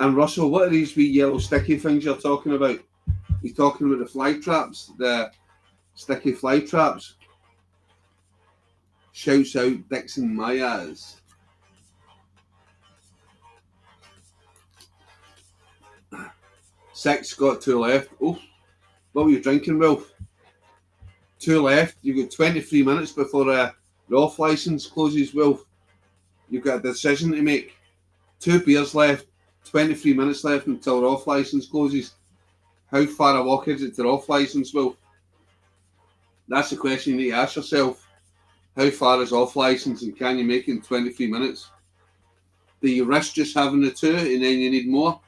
And Russell, what are these wee yellow sticky things you're talking about? You're talking about the fly traps, the sticky fly traps. Shouts out Dixon Myers. Six, got 2 left. Oh, what were you drinking, Wolf? 2 left. You've got 23 minutes before the off license closes, Wolf. You've got a decision to make. 2 beers left, 23 minutes left until the off license closes. How far a walk is it to the off license, Wolf? That's the question you need to ask yourself. How far is off license and can you make it in 23 minutes? Do you risk just having the 2 and then you need more?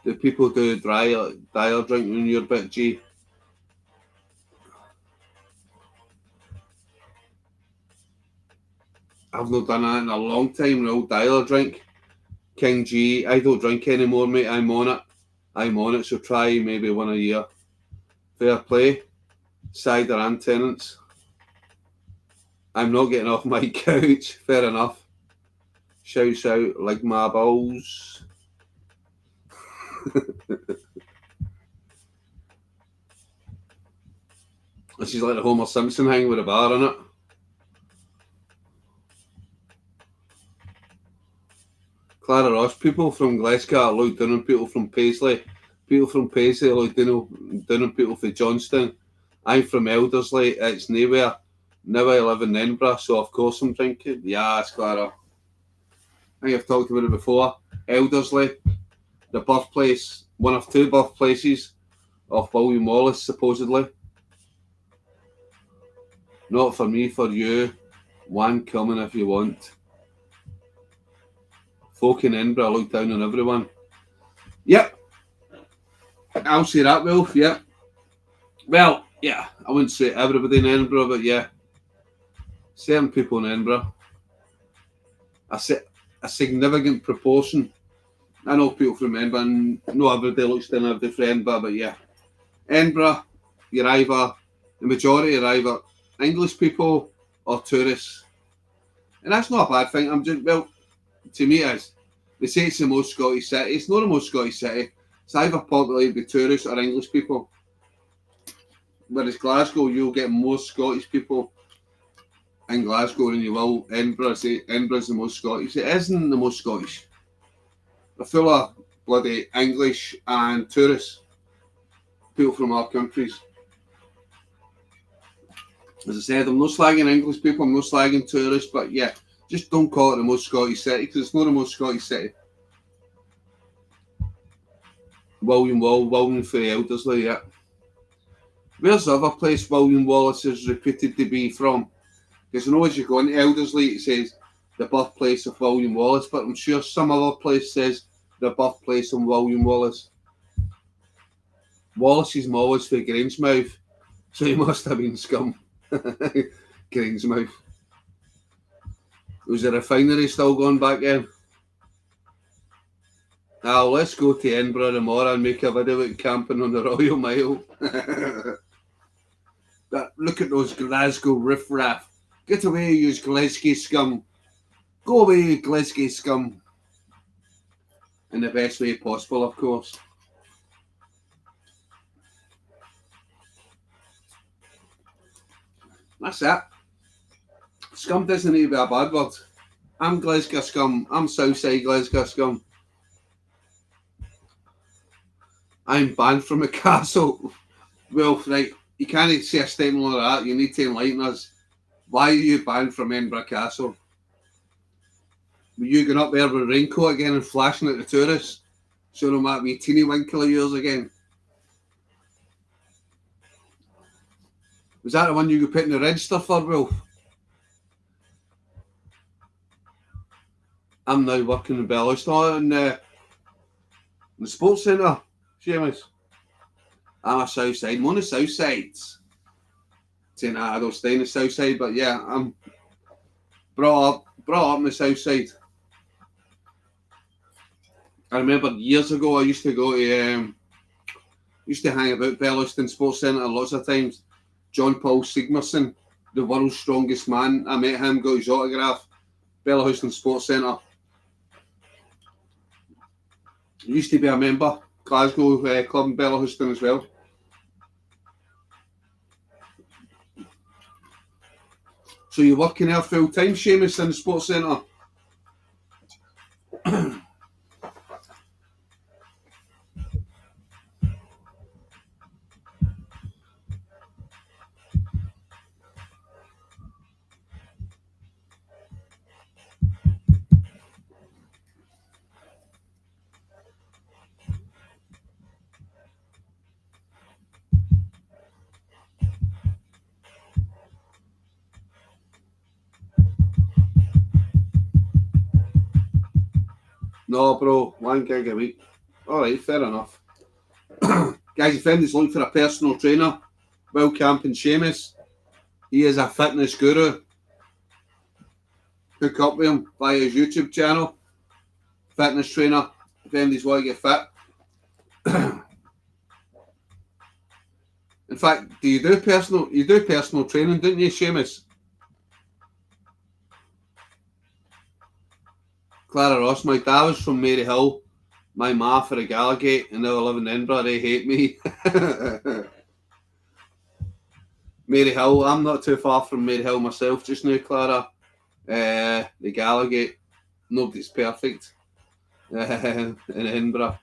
Do people do drier drink when you're a bit G? I've not done that in a long time, an old dialer drink. King G, I don't drink anymore, mate. I'm on it, so try maybe one a year. Fair play. Cider and Tenants. I'm not getting off my couch. Fair enough. Shouts out like my balls. This is like the Homer Simpson hang with a bar in it. Clara Ross, people from Glasgow, Lloyd Dunham, people from Paisley, Lloyd Dunham, people from Johnston. I'm from Elderslie, it's nowhere. Now I live in Edinburgh, so of course I'm drinking. Yes, Clara. I think I've talked about it before. Elderslie, the birthplace, one of 2 birthplaces of William Wallace, supposedly. Not for me, for you. One coming if you want. Folk in Edinburgh look down on everyone. Yep. I'll say that, Wolf, yep. Well, yeah, I wouldn't say everybody in Edinburgh, but yeah. Certain people in Edinburgh. A significant proportion. I know people from Edinburgh, and not everybody looks down on everybody from Edinburgh, but yeah. Edinburgh, the majority are either English people or tourists. And that's not a bad thing. To me it is. They say it's the most Scottish city. It's not the most Scottish city. It's either populated by tourists or English people. Whereas Glasgow, you'll get more Scottish people in Glasgow than you will Edinburgh. Say Edinburgh's the most Scottish. It isn't the most Scottish. They're full of bloody English and tourists. People from our countries. As I said, I'm not slagging English people, I'm not slagging tourists, but yeah, just don't call it the most Scottish city, because it's not the most Scottish city. William for the Elderslie, yeah. Where's the other place William Wallace is reputed to be from? Because I know as you go into Elderslie, it says the birthplace of William Wallace, but I'm sure some other place says the birthplace of William Wallace. Wallace's Mall is for Grangemouth, so he must have been scum. Grangemouth. Was the refinery still going back then? Now let's go to Edinburgh tomorrow and make a video about camping on the Royal Mile. Look at those Glasgow riffraff. Get away, you Glasgow scum. Go away, you Glasgow scum. In the best way possible, of course. That's it. Scum doesn't need to be a bad word. I'm Glasgow scum. I'm Southside Glasgow scum. I'm banned from a castle. Well, right, you can't say a statement like that. You need to enlighten us. Why are you banned from Edinburgh Castle? Were you going up there with a raincoat again and flashing at the tourists? Showing them that wee teeny winkle of yours again? Was that the one you got put in the register for, Wolf? I'm now working in Belliston in the sports centre, Seamus. I'm a south side. I'm on the south sides. Saying I don't stay in the south side, but yeah, I'm brought up in the south side. I remember years ago I used to go to used to hang about Belliston Sports Centre lots of times. John Paul Sigmarsson, the world's strongest man. I met him, got his autograph. Belliston Sports Centre. Used to be a member, Glasgow Club in Belliston as well. So you're working there full time, Seamus, in the Sports Centre? No, bro, 1 gig a week. All right, fair enough. Guys, if anybody's looking for a personal trainer, Will Camping Seamus, he is a fitness guru. Hook up with him via his YouTube channel. Fitness trainer, if anybody's want to get fit. In fact, you do personal training, don't you, Seamus? Clara Ross, my dad was from Maryhill. My ma for a Gallagate, and now I live in Edinburgh. They hate me. Maryhill, I'm not too far from Maryhill myself just now, Clara. The Gallagate, nobody's perfect in Edinburgh.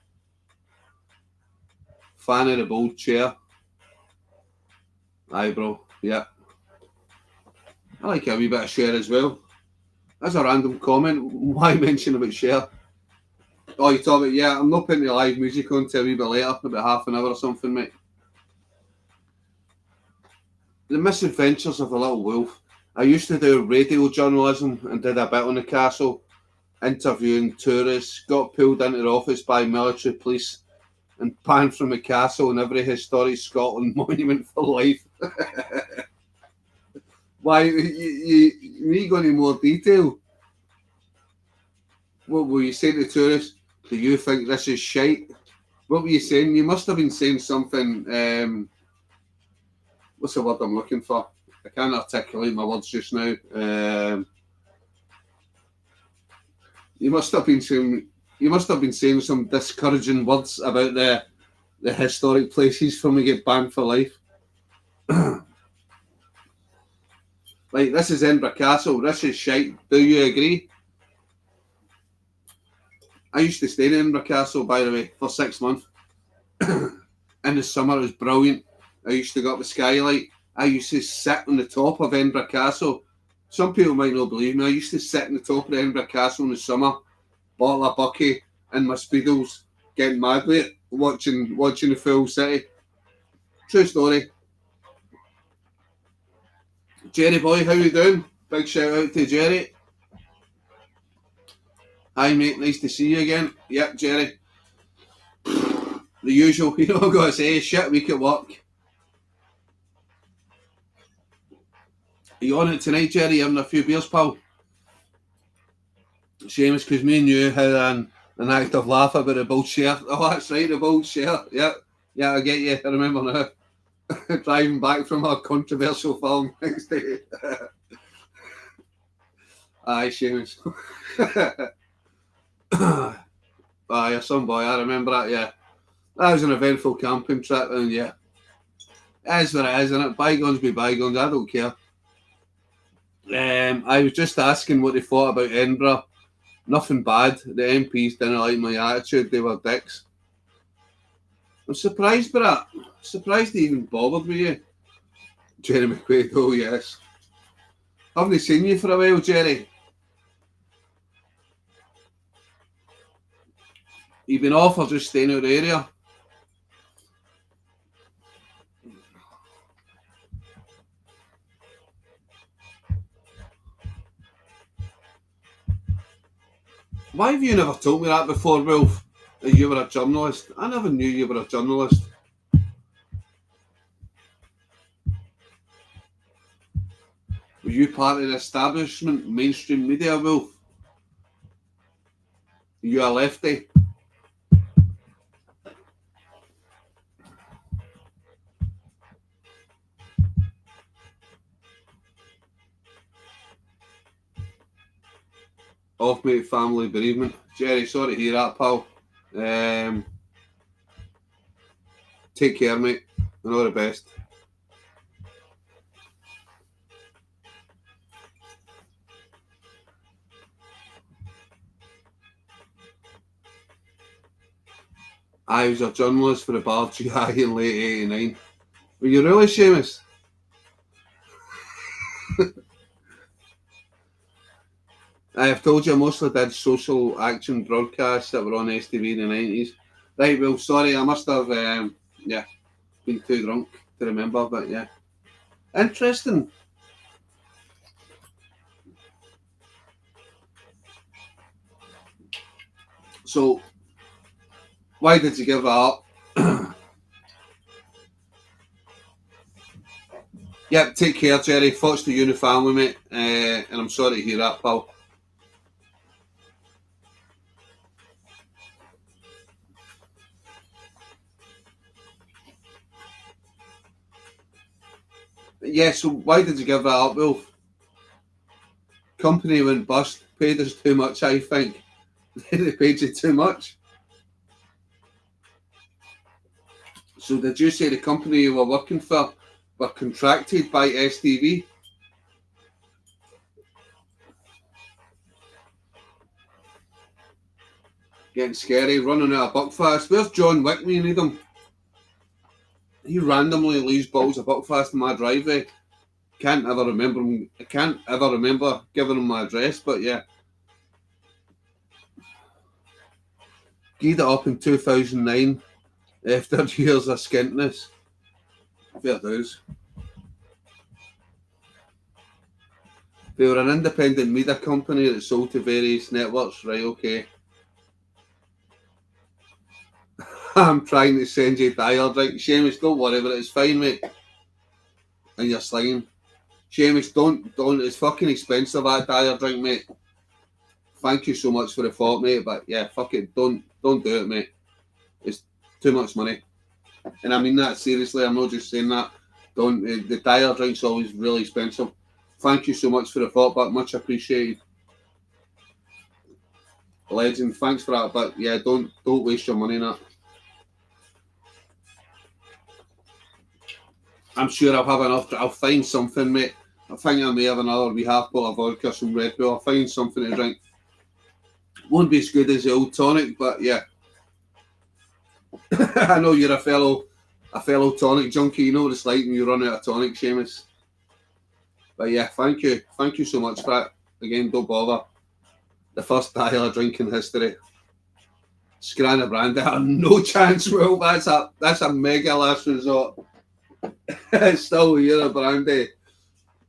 Fan of the bold chair. Aye, bro, yeah. I like a wee bit of share as well. That's a random comment. Why mention about share? Oh, you talk about, yeah, I'm not putting the live music on till a wee bit later, about half an hour or something, mate. The misadventures of the little wolf. I used to do radio journalism and did a bit on the castle, interviewing tourists, got pulled into the office by military police and banned from the castle and every historic Scotland monument for life. Why, you need to go into more detail. What were you saying to tourists? Do you think this is shite? What were you saying? You must have been saying something, what's the word I'm looking for? I can't articulate my words just now. You must have been saying some discouraging words about the historic places from we get banned for life. Like, this is Edinburgh Castle, this is shite. Do you agree? I used to stay in Edinburgh Castle, by the way, for 6 months. In the summer, it was brilliant. I used to go up the skylight. I used to sit on the top of Edinburgh Castle. Some people might not believe me. I used to sit on the top of Edinburgh Castle in the summer, bottle of bucky, and my speedos, getting mad with it, watching the full city. True story. Jerry boy, how you doing? Big shout out to Jerry. Hi mate, nice to see you again. Yep, Jerry. The usual, you know, I've got to say, shit week at work. Are you on it tonight, Jerry? Having a few beers, pal? Seamus, because me and you had an active laugh about the bullshit. Oh, that's right, the bullshit. Yep. Yeah, I get you. I remember now. Driving back from a controversial film next day. Aye, Seamus. Aye, your son boy, I remember that, yeah. That was an eventful camping trip, and yeah. It is what it is, isn't it? Bygones be bygones, I don't care. I was just asking what they thought about Edinburgh. Nothing bad. The MPs didn't like my attitude, they were dicks. I'm surprised by that. Surprised they even bothered with you. Jerry McQuaid, oh yes. Haven't seen you for a while, Jerry. You been off or just staying out of the area? Why have you never told me that before, Wilf? That you were a journalist? I never knew you were a journalist. Were you part of the establishment, mainstream media, Wilf? Are you a lefty? Off mate, family bereavement. Jerry, sorry to hear that, pal. Take care, mate, and all the best. I was a journalist for the Bar GI in late '89. Were you really, Seamus? I have told you I mostly did social action broadcasts that were on STV in the 90s. Right, well, sorry, I must have, been too drunk to remember, but yeah. Interesting. So, why did you give that up? Yep, take care, Jerry. Thoughts to you and the family, mate. And I'm sorry to hear that, pal. Yeah, so why did you give that up, Wolf? Company went bust. Paid us too much, I think. They paid you too much. So did you say the company you were working for were contracted by STV? Getting scary, running out of Buckfast. Where's John Wick when you need him? He randomly leaves bottles of Buckfast in my driveway. Can't ever remember him. I can't ever remember giving him my address, but yeah. Gave it up in 2009 after years of skintness. Fair dues. They were an independent media company that sold to various networks, right? Okay. I'm trying to send you a dial drink. Seamus, don't worry about it. It's fine, mate. And you're slinging. Seamus, don't. It's fucking expensive, that dial drink, mate. Thank you so much for the thought, mate. But yeah, fuck it. Don't do it, mate. It's too much money. And I mean that seriously. I'm not just saying that. Don't. The dial drink's always really expensive. Thank you so much for the thought, but much appreciated. Legend. Thanks for that. But yeah, don't waste your money on that. I'm sure I'll have enough. I'll find something, mate. I think I may have another wee half bottle of vodka, some Red Bull. I'll find something to drink. Won't be as good as the old tonic, but yeah. I know you're a fellow tonic junkie. You know what it's like when you run out of tonic, Seamus. But yeah, thank you so much for that. Again, don't bother. The first dial of drink in history. Scranna Brandy, no chance. Well, that's a mega last resort. It's still here, a brandy.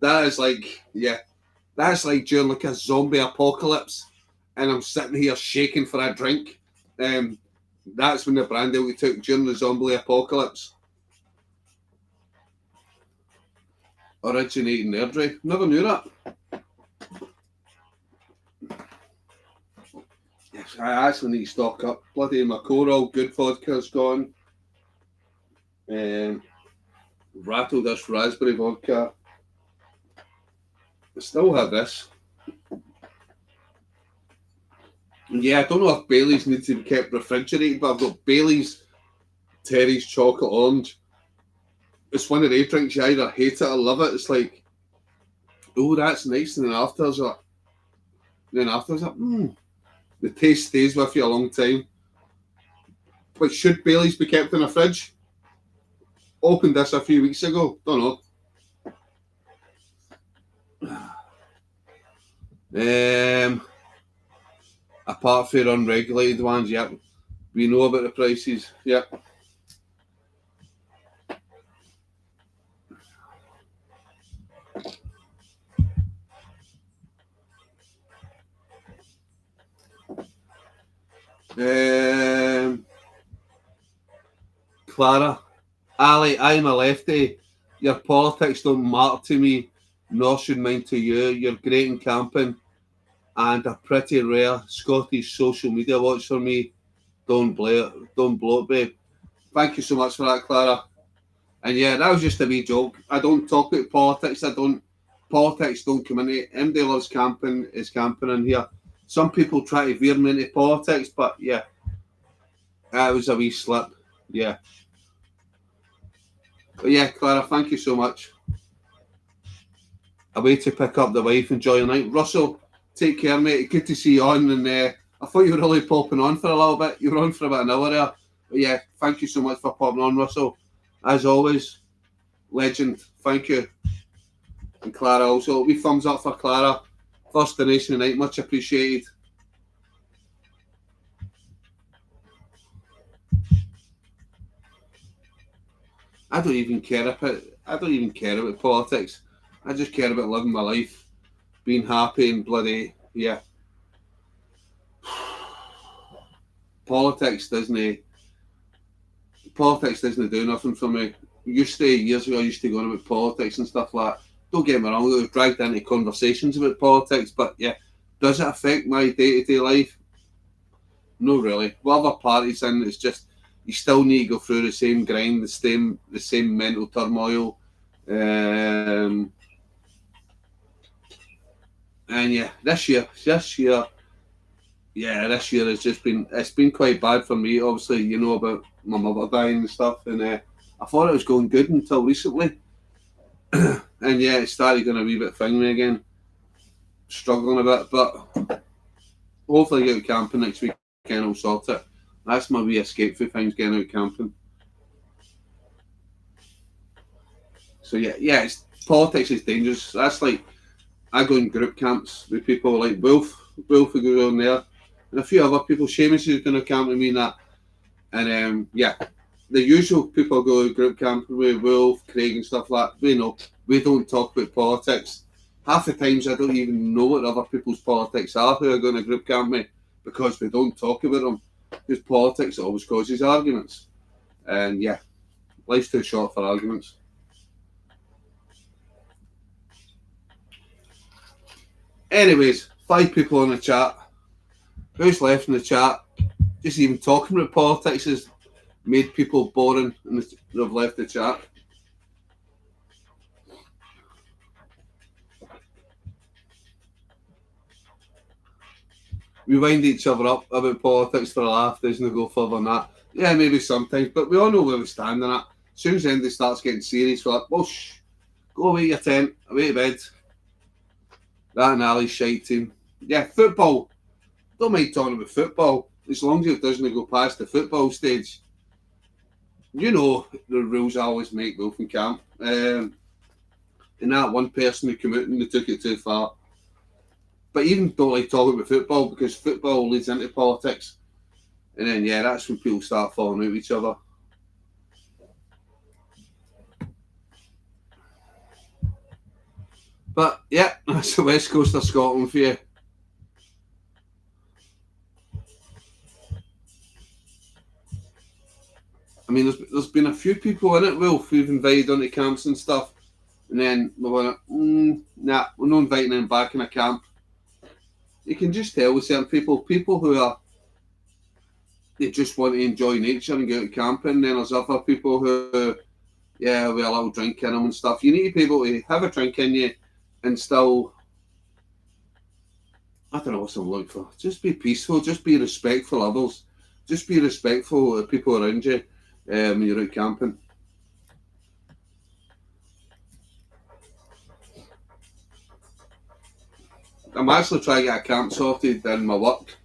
That is like, yeah, that's like during like a zombie apocalypse, and I'm sitting here shaking for a drink. Um, that's when the brandy we took during the zombie apocalypse originating there, Dre. Never knew that. Yes, I actually need to stock up. Bloody my Coral Good vodka's gone. Um, rattled this raspberry vodka. I still have this. Yeah, I don't know if Bailey's needs to be kept refrigerated, but I've got Bailey's Terry's chocolate orange. It's one of the drinks you either hate it or love it. It's like, oh, that's nice, and then afterwards, the taste stays with you a long time. But should Bailey's be kept in a fridge? Opened this a few weeks ago. Don't know. Apart from unregulated ones, yep. We know about the prices, yep. Clara, Ali, I'm a lefty. Your politics don't matter to me, nor should mine to you. You're great in camping and a pretty rare Scottish social media watch for me. Don't blow it, babe. Thank you so much for that, Clara. And yeah, that was just a wee joke. I don't talk about politics. Politics don't come into it. MD loves camping, is camping in here. Some people try to veer me into politics, but yeah, that was a wee slip. Yeah. But yeah, Clara, thank you so much. Away to pick up the wife, enjoy your night. Russell, take care, mate. Good to see you on. And I thought you were really popping on for a little bit. You were on for about an hour there. But yeah, thank you so much for popping on, Russell. As always, legend. Thank you. And Clara also. We thumbs up for Clara. First donation of the night, much appreciated. I don't even care about politics. I just care about living my life, being happy and bloody yeah. Politics doesn't do nothing for me. Years ago, I used to go on about politics and stuff like that. Don't get me wrong, I was dragged into conversations about politics, but yeah, does it affect my day-to-day life? No, really. Whatever party's in, it's just you still need to go through the same grind, the same mental turmoil. And yeah, this year has just been quite bad for me. Obviously, you know about my mother dying and stuff, and I thought it was going good until recently, and yeah, it started going a wee bit thingy again, struggling a bit, but hopefully I get out camping next week and I'll sort it. That's my wee escape for things, getting out camping. So yeah, politics is dangerous. That's like I go in group camps with people like Wolf who goes on there, and a few other people. Seamus is going to camp with me and that. And yeah, the usual people go group camping with Wolf, Craig and stuff like that. We don't talk about politics. Half the times I don't even know what other people's politics are who are going to group camp me because we don't talk about them. Because politics always causes arguments. And yeah, life's too short for arguments. Anyways, 5 people on the chat. Who's left in the chat? Just even talking about politics has made people boring and they've left the chat. We wind each other up about politics for a laugh, doesn't go further than that. Yeah, maybe sometimes, but we all know where we stand on it. As soon as Andy starts getting serious, we're like, well, go away your tent, away to bed. That and Ali's shite team. Yeah, football. Don't mind talking about football, as long as it doesn't go past the football stage. You know the rules I always make, Wolf and Camp. And that one person who came out and they took it too far. But even don't like talking about football because football leads into politics. And then, yeah, that's when people start falling out with each other. But yeah, that's the west coast of Scotland for you. I mean, there's been a few people in it, Wolf, who've invited onto camps and stuff, and then we went, nah, we're not inviting them back in a camp. You can just tell with certain people who are, they just want to enjoy nature and go out camping. Then there's other people who, yeah, we a little drink in them and stuff. You need to be able to have a drink in you and still, I don't know what I'm looking for. Just be peaceful, just be respectful of others, just be respectful of people around you when you're out camping. I'm actually trying to get a camp sorted in my work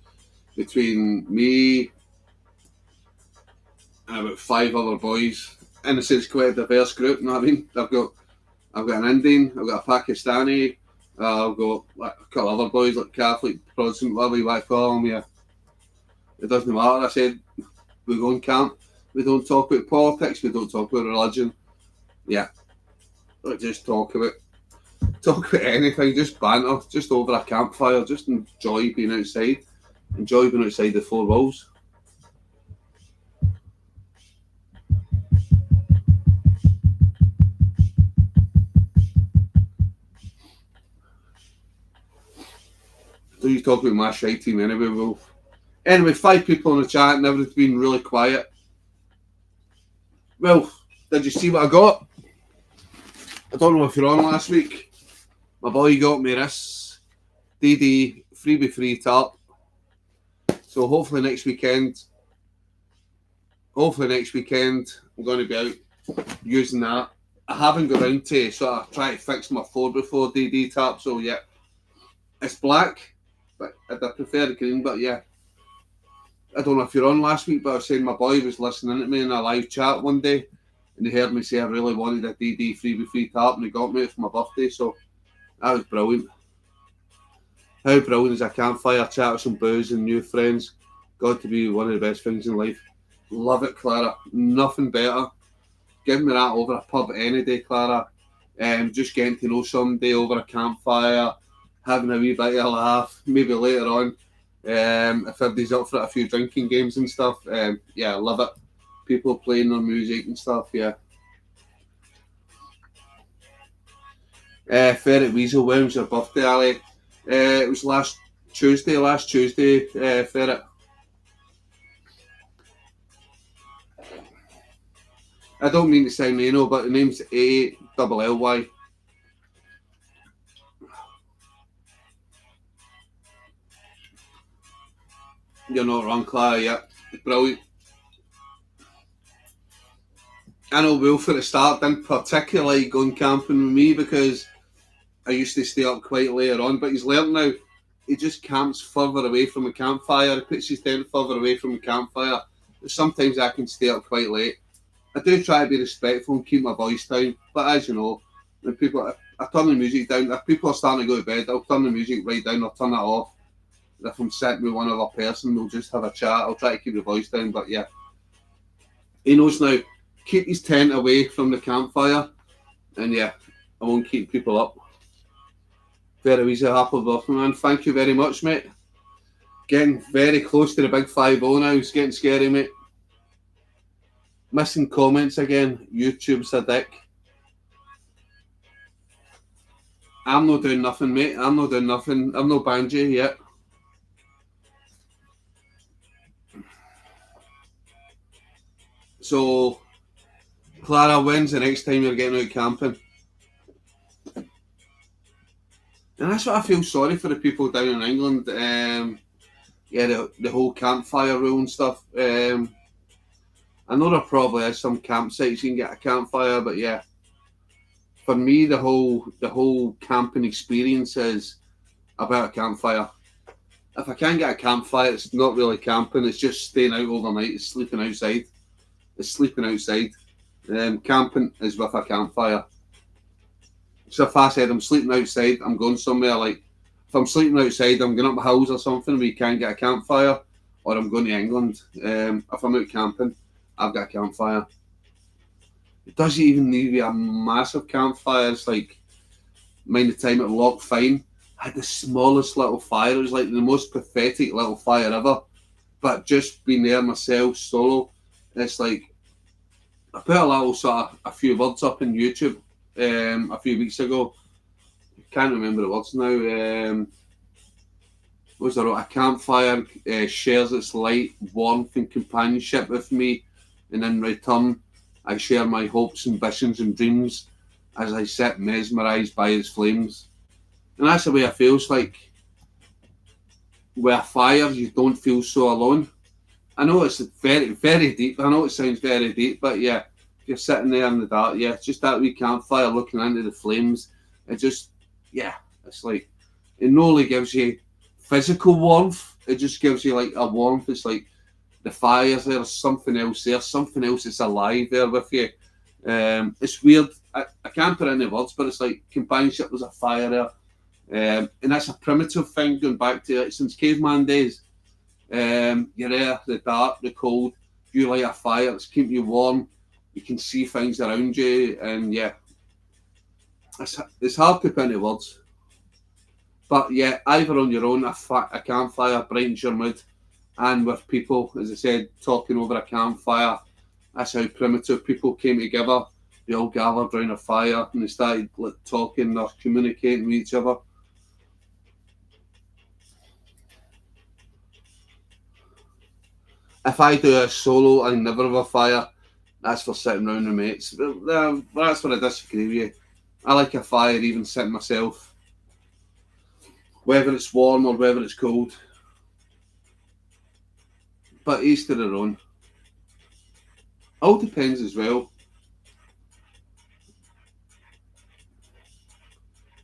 between me and about 5 other boys. In a sense, quite a diverse group. You know what I mean? I've got an Indian, I've got a Pakistani, I've got like, a couple other boys like Catholic, Protestant, whatever you want to call them. Yeah, it doesn't matter. I said we go on camp. We don't talk about politics. We don't talk about religion. Yeah, we just talk about anything. Just banter. Just over a campfire. Just enjoy being outside. Enjoy being outside the 4 walls. So you talk about my shite team anyway, Wolf. Anyway, 5 people in the chat and everything's been really quiet. Wolf, did you see what I got? I don't know if you're on last week. My boy got me this DD 3x3 tarp. So hopefully next weekend, I'm going to be out using that. I haven't got round to sort of try to fix my 4x4 DD tarp. So yeah, it's black, but I prefer the green. But yeah, I don't know if you're on last week, but I was saying my boy was listening to me in a live chat one day, and he heard me say I really wanted a DD 3x3 tarp, and he got me it for my birthday. So that was brilliant. How brilliant is a campfire chat with some booze and new friends? Got to be one of the best things in life. Love it, Clara. Nothing better. Give me that over a pub any day, Clara. Just getting to know somebody over a campfire, having a wee bit of a laugh, maybe later on. If everybody's up for it, a few drinking games and stuff. Yeah, I love it. People playing their music and stuff, yeah. Ferret Weasel, when was your birthday, Ali? It was last Tuesday, Ferret. I don't mean to sound anal, but the name's A-double-L-Y. You're not wrong, Clara, yeah. Brilliant. I know Wolf at the start didn't particularly like going camping with me because I used to stay up quite later on, but he's learned now. He just camps further away from the campfire. He puts his tent further away from the campfire. Sometimes I can stay up quite late. I do try to be respectful and keep my voice down, but as you know, when people, I turn the music down. If people are starting to go to bed, I'll turn the music right down. I'll turn it off. If I'm sitting with one other person, we'll just have a chat. I'll try to keep the voice down, but yeah, he knows now. Keep his tent away from the campfire, and yeah, I won't keep people up. Very easy, happy birthday, man. Thank you very much, mate. Getting very close to the big 5-0 now. It's getting scary, mate. Missing comments again. YouTube's a dick. I'm not doing nothing, mate. I'm not doing nothing. I'm no Banji yet. So, Clara, when's the next time you're getting out camping? And that's what I feel sorry for the people down in England. Yeah, the whole campfire rule and stuff. I know there probably is some campsites you can get a campfire, but yeah, for me the whole camping experience is about a campfire. If I can't get a campfire, it's not really camping. It's just staying out overnight. It's sleeping outside. Camping is with a campfire. So if I said I'm sleeping outside, I'm going somewhere, like if I'm sleeping outside, I'm going up my house or something where you can't get a campfire, or I'm going to England. If I'm out camping, I've got a campfire. It doesn't even need to be a massive campfire. It's like mind the time it locked fine. I had the smallest little fire. It was like the most pathetic little fire ever. But just being there myself, solo, it's like, I put a little sort of a few words up on YouTube a few weeks ago. Can't remember the words now. Was there a campfire shares its light, warmth, and companionship with me, and in return, I share my hopes, ambitions, and dreams as I sit mesmerised by its flames. And that's the way it feels like. With a fire, you don't feel so alone. I know it's very, very deep. I know it sounds very deep, but yeah, if you're sitting there in the dark, yeah, just that wee campfire looking into the flames, it just, yeah, it's like, it not only gives you physical warmth, it just gives you like a warmth. It's like the fire's there, something else there, something else that's alive there with you. It's weird. I can't put it into words, but it's like companionship. There's a fire there. And that's a primitive thing going back to it since caveman days. You're there, the dark, the cold, you light a fire, it's keeping you warm, you can see things around you, and yeah, it's hard to put into words. But yeah, either on your own, a campfire brightens your mood, and with people, as I said, talking over a campfire, that's how primitive people came together. They all gathered around a fire and they started talking or communicating with each other. If I do a solo, I never have a fire. That's for sitting around with mates. That's where I disagree with you. I like a fire even sitting myself. Whether it's warm or whether it's cold. But each to their own. All depends as well.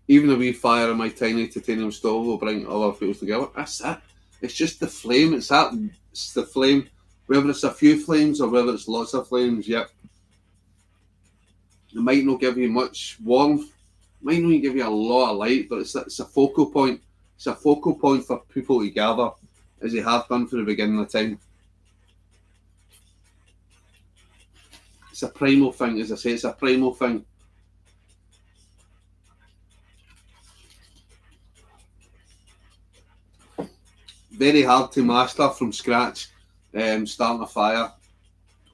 Even a wee fire in my tiny titanium stove will bring other people's together. That's it. It's just the flame. It's the flame. Whether it's a few flames or whether it's lots of flames, yep. It might not give you much warmth. It might not even give you a lot of light, but it's a focal point. It's a focal point for people to gather, as they have done from the beginning of time. It's a primal thing, as I say, it's a primal thing. Very hard to master from scratch, starting a fire.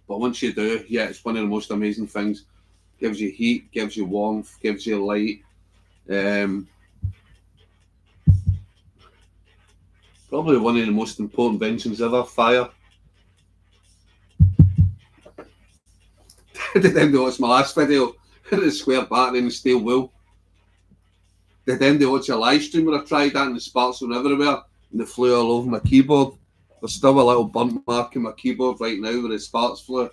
But once you do, yeah, it's one of the most amazing things. Gives you heat, gives you warmth, gives you light. Probably one of the most important inventions ever, fire. Did anybody watch my last video? The square battery and the steel wool. Did anybody watch a live stream where I tried that and the sparks were everywhere and they flew all over my keyboard? There's still a little burnt mark in my keyboard right now where the sparks flew.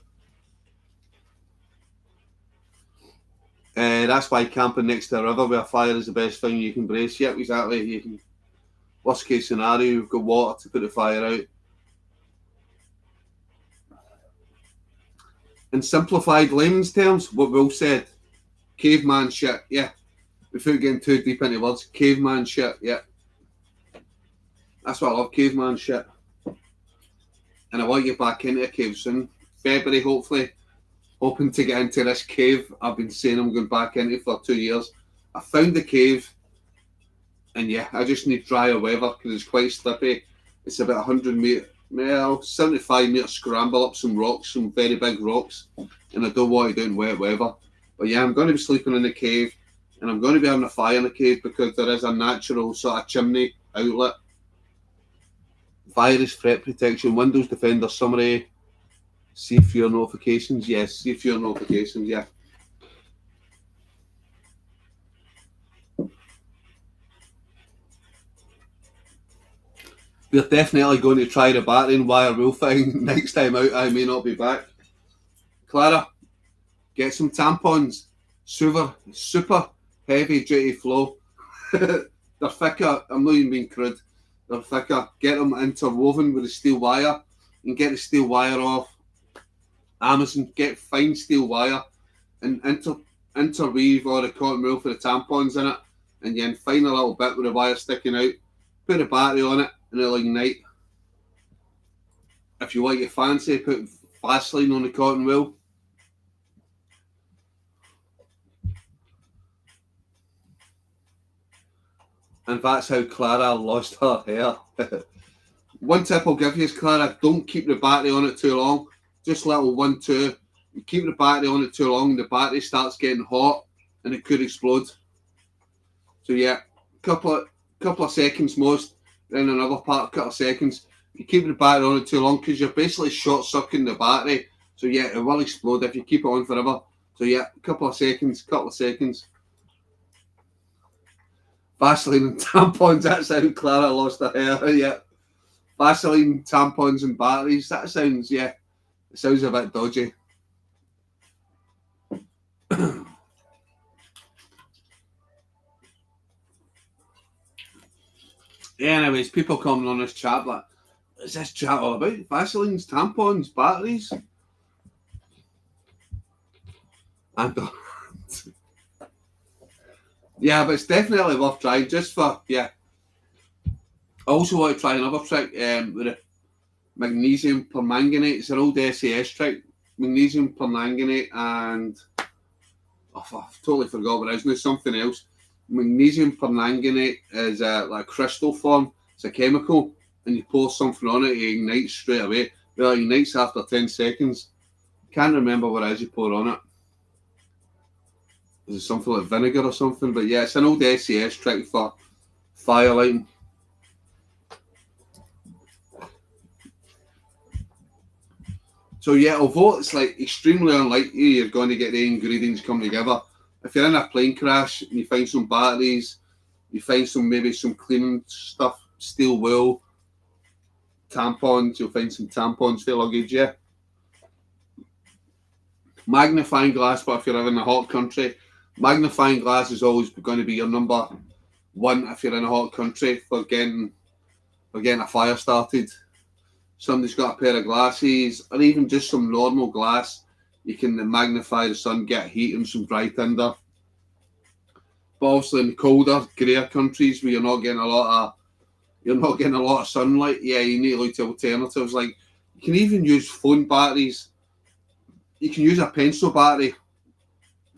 That's why camping next to a river with a fire is the best thing you can brace. Yep, exactly. You can, worst case scenario, you've got water to put the fire out. In simplified layman's terms, what Will said, caveman shit, yeah. Without getting too deep into words, caveman shit, yeah. That's what I love, caveman shit. And I want to get back into a cave soon. February, hopefully. Hoping to get into this cave I've been saying I'm going back into for 2 years. I found the cave, and yeah, I just need drier weather because it's quite slippy. It's about 100 metre, 75 metre scramble up some rocks, some very big rocks, and I don't want to do it in wet weather. But yeah, I'm going to be sleeping in the cave, and I'm going to be having a fire in the cave because there is a natural sort of chimney outlet. Virus threat protection, Windows Defender summary. See if your notifications, yes. See if your notifications, yeah. We're definitely going to try the battery and wire wheel thing next time out. I may not be back. Clara, get some tampons. Super heavy duty flow. They're thicker. I'm not even being crude. They're thicker. Get them interwoven with the steel wire and get the steel wire off Amazon. Get fine steel wire and interweave all the cotton wool for the tampons in it, and then find a little bit with the wire sticking out. Put a battery on it and it'll ignite. If you want your fancy, put Vaseline on the cotton wool. and that's how Clara lost her hair. One tip I'll give you is, Clara, don't keep the battery on it too long. Just little 1, 2. You keep the battery on it too long, the battery starts getting hot and it could explode. So yeah, couple of seconds most, then another part, couple of seconds. You keep the battery on it too long because you're basically short circuiting the battery. So yeah, it will explode if you keep it on forever. So yeah, couple of seconds. Vaseline and tampons, that's how Clara lost her hair. Yeah. Vaseline, tampons and batteries, that sounds, yeah, it sounds a bit dodgy. Anyways, people coming on this chat like, what's this chat all about? Vaselines, tampons, batteries? And yeah, but it's definitely worth trying just for, yeah. I also want to try another trick with the magnesium permanganate. It's an old SAS trick. Magnesium permanganate and I've totally forgot what it is now, something else. Magnesium permanganate is like a crystal form. It's a chemical, and you pour something on it, it ignites straight away. Well, it ignites after 10 seconds. Can't remember what it is you pour on it. Is it something like vinegar or something? But yeah, it's an old SAS trick for firelighting. So yeah, although it's like extremely unlikely you're going to get the ingredients come together, if you're in a plane crash and you find some batteries, you find maybe some cleaning stuff, steel wool, tampons, you'll find some tampons for your luggage, yeah. Magnifying glass, but if you're in a hot country, magnifying glass is always going to be your number one if you're in a hot country for getting a fire started. Somebody's got a pair of glasses, or even just some normal glass, you can magnify the sun, get heat and some dry tinder. But obviously in the colder, greyer countries where you're not getting a lot of sunlight, yeah, you need to look to alternatives. Like you can even use phone batteries. You can use a pencil battery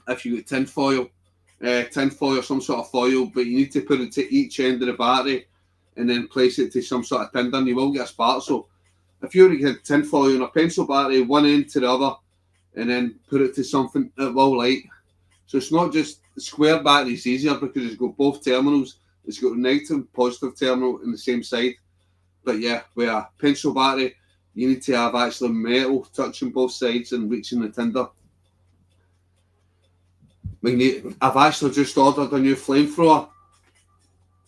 if you get tinfoil or some sort of foil, but you need to put it to each end of the battery and then place it to some sort of tinder and you will get a spark. So if you were to get tinfoil and a pencil battery, one end to the other, and then put it to something that will light. So it's not just square battery, it's easier because it's got both terminals. It's got a negative and positive terminal in the same side. But yeah, with a pencil battery, you need to have actually metal touching both sides and reaching the tinder. I've actually just ordered a new flamethrower.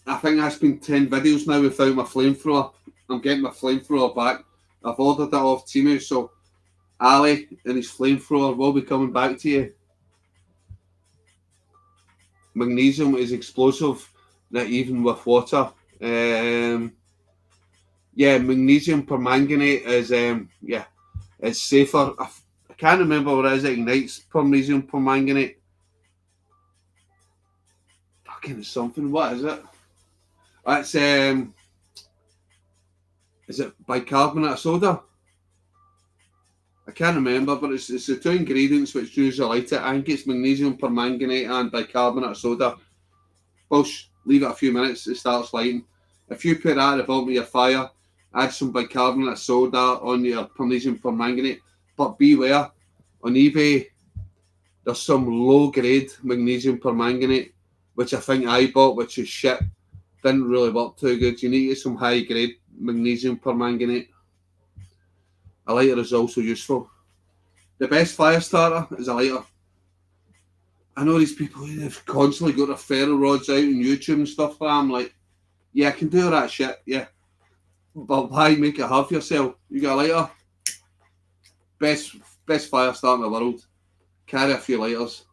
I think that's been 10 videos now without my flamethrower. I'm getting my flamethrower back. I've ordered that off Temu, so Ali and his flamethrower will be coming back to you. Magnesium is explosive, not even with water. Yeah, magnesium permanganate is it's safer. I can't remember what it is that ignites magnesium permanganate. Fucking something. What is it? That's is it bicarbonate of soda? I can't remember, but it's the two ingredients which usually light it. I think it's magnesium permanganate and bicarbonate of soda. Push, leave it a few minutes, it starts lighting. If you put that at the bottom of your fire, add some bicarbonate of soda on your magnesium permanganate. But beware, on eBay, there's some low grade magnesium permanganate, which I think I bought, which is shit. Didn't really work too good. You need to get some high grade magnesium permanganate. A lighter is also useful. The best fire starter is a lighter. I know these people, they've constantly got their ferro rods out on YouTube and stuff like that. I'm like, yeah, I can do all that shit, yeah. But why make it hard for yourself? You got a lighter? Best fire starter in the world. Carry a few lighters.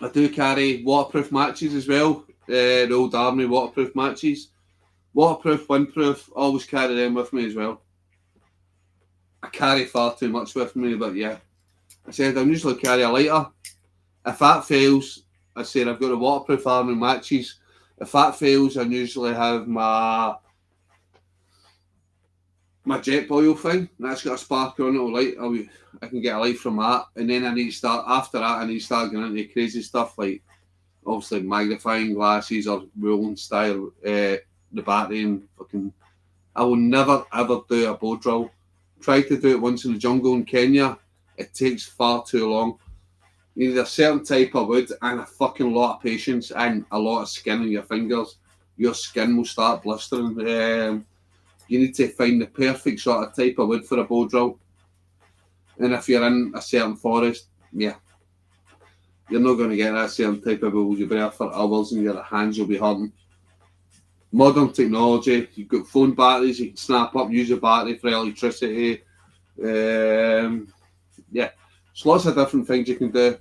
I do carry waterproof matches as well. The old army waterproof matches. Waterproof, windproof, always carry them with me as well. I carry far too much with me, but yeah. I said I usually carry a lighter. If that fails, I said I've got the waterproof army matches. If that fails, I usually have my jet oil thing. That's got a spark on it, light. I can get a light from that. And then after that, I need to start getting into crazy stuff like obviously magnifying glasses or rolling style, the battery and fucking. I will never ever do a bow drill. Tried to do it once in the jungle in Kenya. It takes far too long. You need a certain type of wood and a fucking lot of patience and a lot of skin in your fingers. Your skin will start blistering. You need to find the perfect sort of type of wood for a bow drill. And if you're in a certain forest, yeah, you're not going to get that certain type of wood. You'll be there for hours and your hands will be hurting. Modern technology, you've got phone batteries, you can snap up, use your battery for electricity. Yeah, there's lots of different things you can do.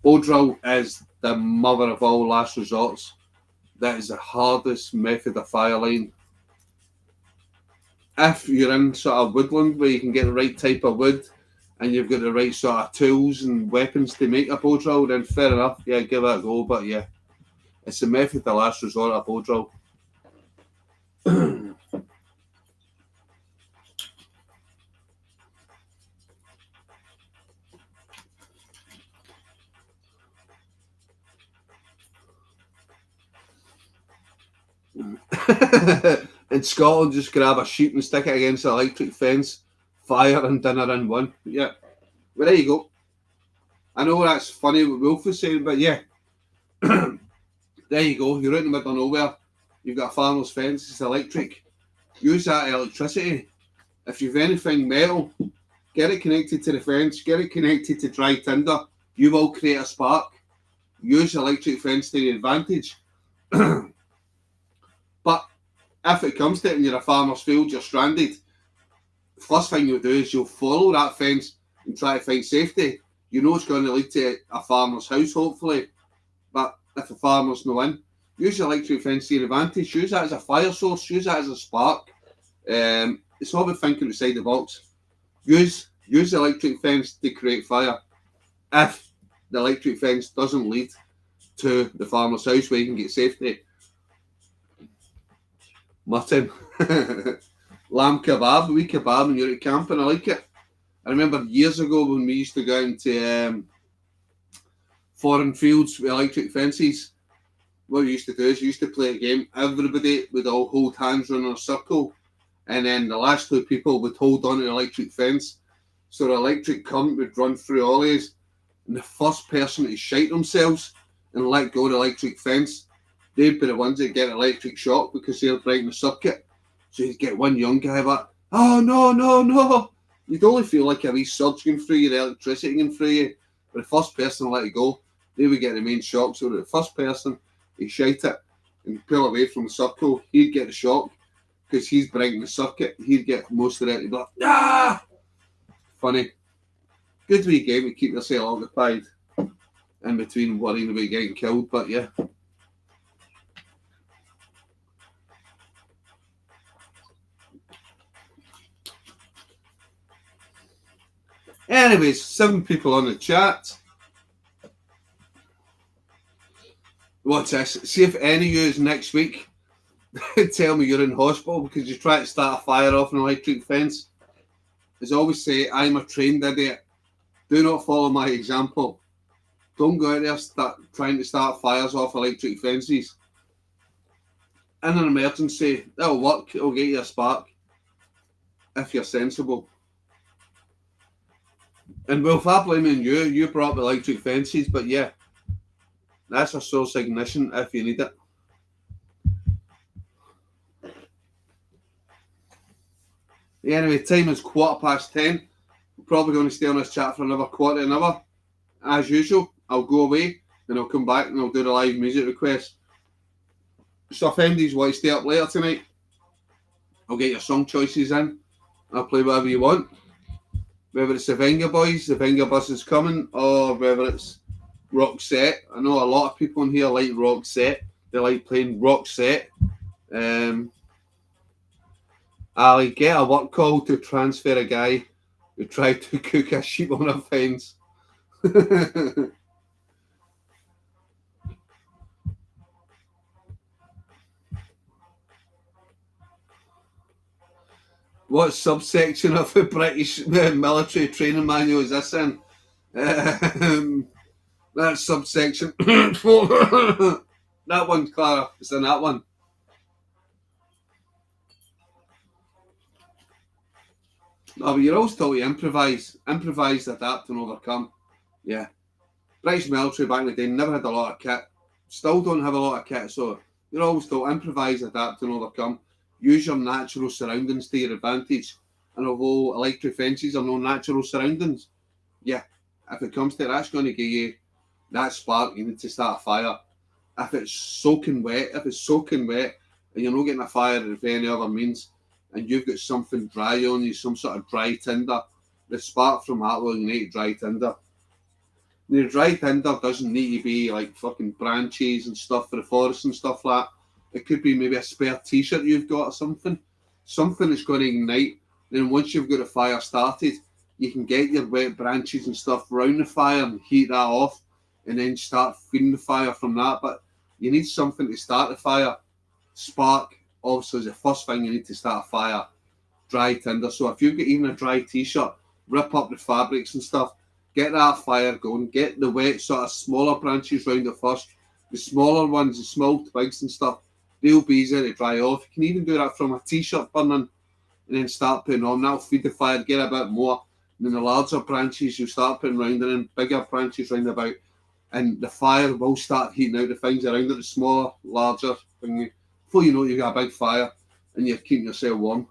Bow drill is the mother of all last resorts. That is the hardest method of fireline. If you're in sort of woodland where you can get the right type of wood and you've got the right sort of tools and weapons to make a bow drill, then fair enough, yeah, give it a go. But yeah, it's the method of last resort of bow drill. In Scotland, just grab a sheep and stick it against the electric fence, fire and dinner in one. Yeah, well, there you go. I know that's funny what Wolf was saying, but yeah, there you go. You're out in the middle of nowhere. You've got a farmer's fence. It's electric. Use that electricity. If you've anything metal, get it connected to the fence. Get it connected to dry tinder. You will create a spark. Use the electric fence to the advantage. But if it comes to it and you're a farmer's field, you're stranded, the first thing you'll do is you'll follow that fence and try to find safety. You know it's going to lead to a farmer's house, hopefully. But if the farmer's no in, use the electric fence to your advantage. Use that as a fire source. Use that as a spark. It's all about thinking outside the box. Use the electric fence to create fire. If the electric fence doesn't lead to the farmer's house where you can get safety. Mutton. Lamb kebab, wee kebab, and you're at camping. I like it. I remember years ago when we used to go into foreign fields with electric fences. What we used to do is we used to play a game. Everybody would all hold hands around a circle, and then the last two people would hold on to the electric fence. So the electric current would run through all these, and the first person to shite themselves and let go of the electric fence, they'd be the ones that get electric shock because they're breaking the circuit. So you'd get one young guy back, oh no. You'd only feel like a wee surge going through you, the electricity going through you. But the first person to let it go, they would get the main shock. So the first person, he'd shite it and pull away from the circle, he'd get the shock because he's breaking the circuit. He'd get most of it. He'd be like, ah! Funny. Good wee game to keep yourself occupied in between worrying about getting killed, but yeah. Anyways, 7 people on the chat. What's this? See if any of you next week tell me you're in hospital because you try to start a fire off an electric fence. As I always say, I'm a trained idiot. Do not follow my example. Don't go out there trying to start fires off electric fences. In an emergency, it'll work. It'll get you a spark if you're sensible. And well, if I'm blaming you brought up electric fences, but yeah, that's a source ignition if you need it. Yeah, anyway, time is 10:15. We're probably going to stay on this chat for another quarter of an hour. As usual, I'll go away and I'll come back and I'll do the live music request. So if anybody's want to stay up later tonight, I'll get your song choices in. I'll play whatever you want. Whether it's the Venga Boys, the Venga Bus is coming, or whether it's Roxette. I know a lot of people in here like Roxette. They like playing Roxette. I'll get a work call to transfer a guy who tried to cook a sheep on a fence. What subsection of the British military training manual is this in? That's subsection 4. That one, Clara, it's in that one. No, but you're always told to improvise. Improvise, adapt and overcome. Yeah. British military back in the day never had a lot of kit. Still don't have a lot of kit, so you're always told improvise, adapt and overcome. Use your natural surroundings to your advantage. And although electric fences are no natural surroundings, yeah, if it comes to it, that's going to give you that spark. You need to start a fire. If it's soaking wet, and you're not getting a fire of any other means, and you've got something dry on you, some sort of dry tinder, the spark from that will ignite dry tinder. The dry tinder doesn't need to be like fucking branches and stuff for the forest and stuff like that. It could be maybe a spare t-shirt you've got or something. Something that's going to ignite. Then once you've got a fire started, you can get your wet branches and stuff around the fire and heat that off and then start feeding the fire from that. But you need something to start the fire. Spark, obviously, is the first thing you need to start a fire. Dry tinder. So if you've got even a dry t-shirt, rip up the fabrics and stuff, get that fire going, get the wet sort of smaller branches round it first. The smaller ones, the small twigs and stuff, they'll be easier to dry off. You can even do that from a t-shirt burning and then start putting on. That'll feed the fire, get a bit more. And then the larger branches you start putting round and then bigger branches round about. And the fire will start heating out the things around it, the smaller, larger thing. Before you know it, you've got a big fire and you're keeping yourself warm.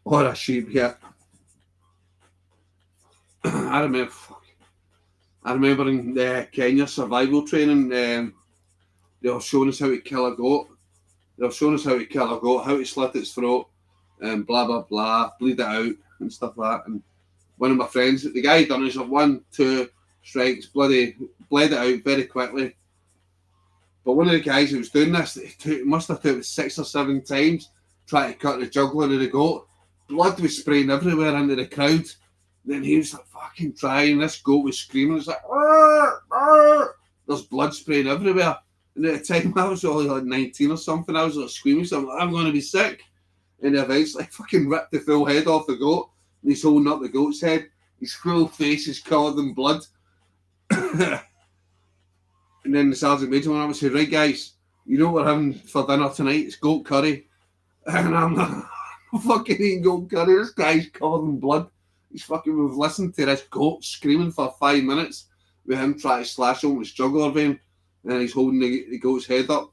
Or a sheep, yeah. I remember in the Kenya survival training, they were showing us how to kill a goat. How to slit its throat, and blah blah blah, bleed it out and stuff like that. And one of my friends, the guy done is like 1, 2 strikes, bled it out very quickly. But one of the guys who was doing this, must have took it 6 or 7 times trying to cut the jugular of the goat. Blood was spraying everywhere into the crowd. Then he was like fucking trying. This goat was screaming. It's like, arr, arr. There's blood spraying everywhere. And at the time, I was only like 19 or something. I was like screaming, so I'm going to be sick. And eventually, fucking ripped the full head off the goat. And he's holding up the goat's head. His full face is covered in blood. And then the sergeant major went up and said, right, guys, you know what we're having for dinner tonight? It's goat curry. And I'm like, fucking eating goat curry. This guy's covered in blood. We've listened to this goat screaming for 5 minutes with him trying to slash open his jugular vein, and he's holding the goat's head up.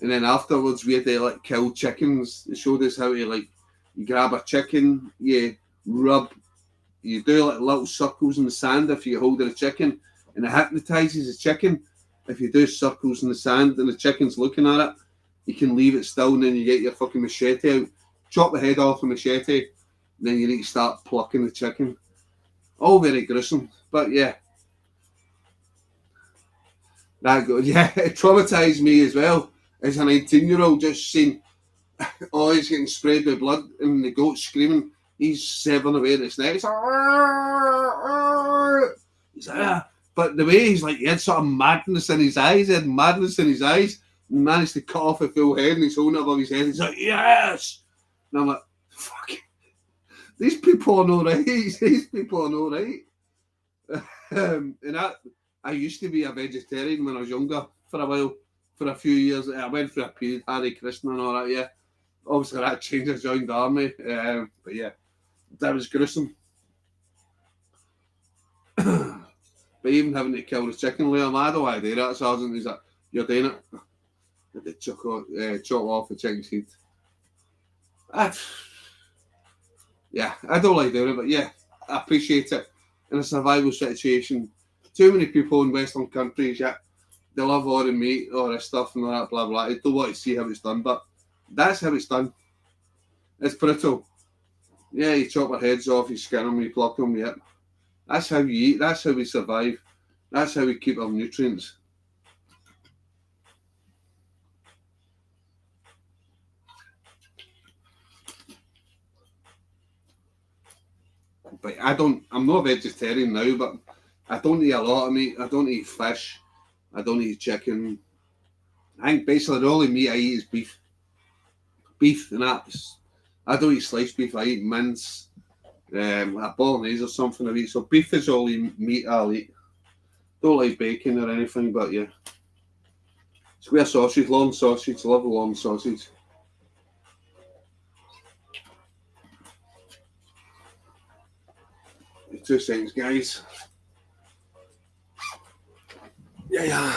And then afterwards, we had to like kill chickens. They showed us how to like you grab a chicken, you do like little circles in the sand if you're holding a chicken, and it hypnotizes the chicken. If you do circles in the sand and the chicken's looking at it, you can leave it still, and then you get your fucking machete out, chop the head off a machete. Then you need to start plucking the chicken. All very gruesome, but yeah. That good. Yeah, it traumatised me as well. As a 19-year-old, just seeing, oh, he's getting sprayed with blood and the goat's screaming. He's severing away at his neck. He's like, arr, arr. He's like, ah. But the way he's like, he had sort of madness in his eyes. He managed to cut off a full head and he's holding it above his head. He's like, yes. And I'm like, fuck. These people are not right. And I used to be a vegetarian when I was younger for a while, for a few years. I went through a period, Harry Krishna and all that, yeah. Obviously that changed, I joined the army. But yeah, that was gruesome. But even having to kill the chicken later, I don't want to do that, Sergeant. He's like, you're doing it. They chop off the chicken's head. Yeah, I don't like doing it, but yeah, I appreciate it. In a survival situation, too many people in Western countries, yeah, they love all the meat, all this stuff and all that, blah, blah. They don't want to see how it's done, but that's how it's done. It's brutal. Yeah, you chop our heads off, you skin them, you pluck them, yeah. That's how you eat, that's how we survive. That's how we keep our nutrients. But I'm not a vegetarian now, but I don't eat a lot of meat. I don't eat fish. I don't eat chicken. I think basically the only meat I eat is beef. Beef and that. I don't eat sliced beef. I eat mince. a bolognese or something I eat. So beef is all meat I'll eat. Don't like bacon or anything, but yeah. Square sausage, long sausage, love long sausage. 2 seconds, guys. Yeah.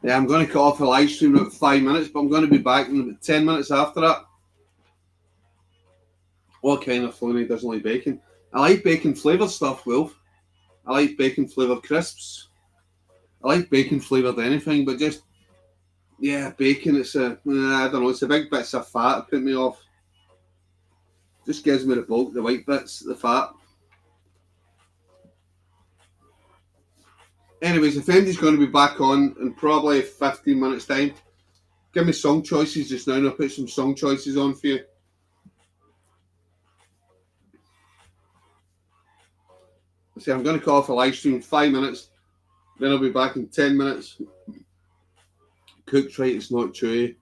Yeah, I'm going to cut off the live stream in about 5 minutes, but I'm going to be back in about 10 minutes after that. What kind of phony doesn't like bacon? I like bacon flavoured stuff, Wolf. I like bacon flavoured crisps. I like bacon flavoured anything, but just, yeah, bacon, I don't know, it's the big bits of fat that put me off. Just gives me the bulk, the white bits, the fat. Anyways, if Andy's going to be back on in probably 15 minutes' time, give me song choices just now and I'll put some song choices on for you. See, I'm going to call off a live stream in 5 minutes, then I'll be back in 10 minutes. Cooked right, it's not chewy.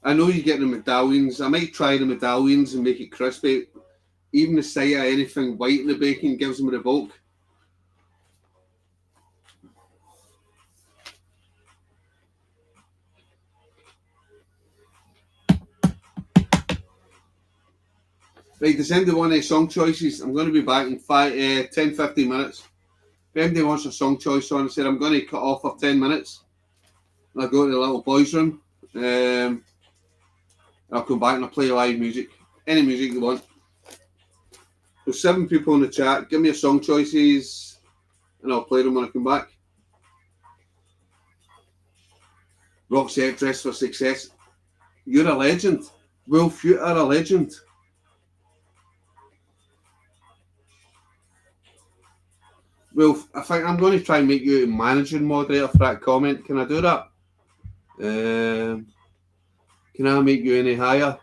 I know you get the medallions. I might try the medallions and make it crispy. Even the sight of anything white in the bacon gives them the bulk. Right, does anybody want any song choices? I'm going to be back in 10-15 minutes. If anybody wants a song choice on, I said I'm going to cut off for 10 minutes. And I'll go to the little boys' room. I'll come back and I'll play live music. Any music you want. There's 7 people in the chat. Give me your song choices and I'll play them when I come back. Roxette, Dress for Success. You're a legend. Wolf, you are a legend. Wolf, I think I'm going to try and make you a managing moderator for that comment. Can I do that? Can I make you any higher?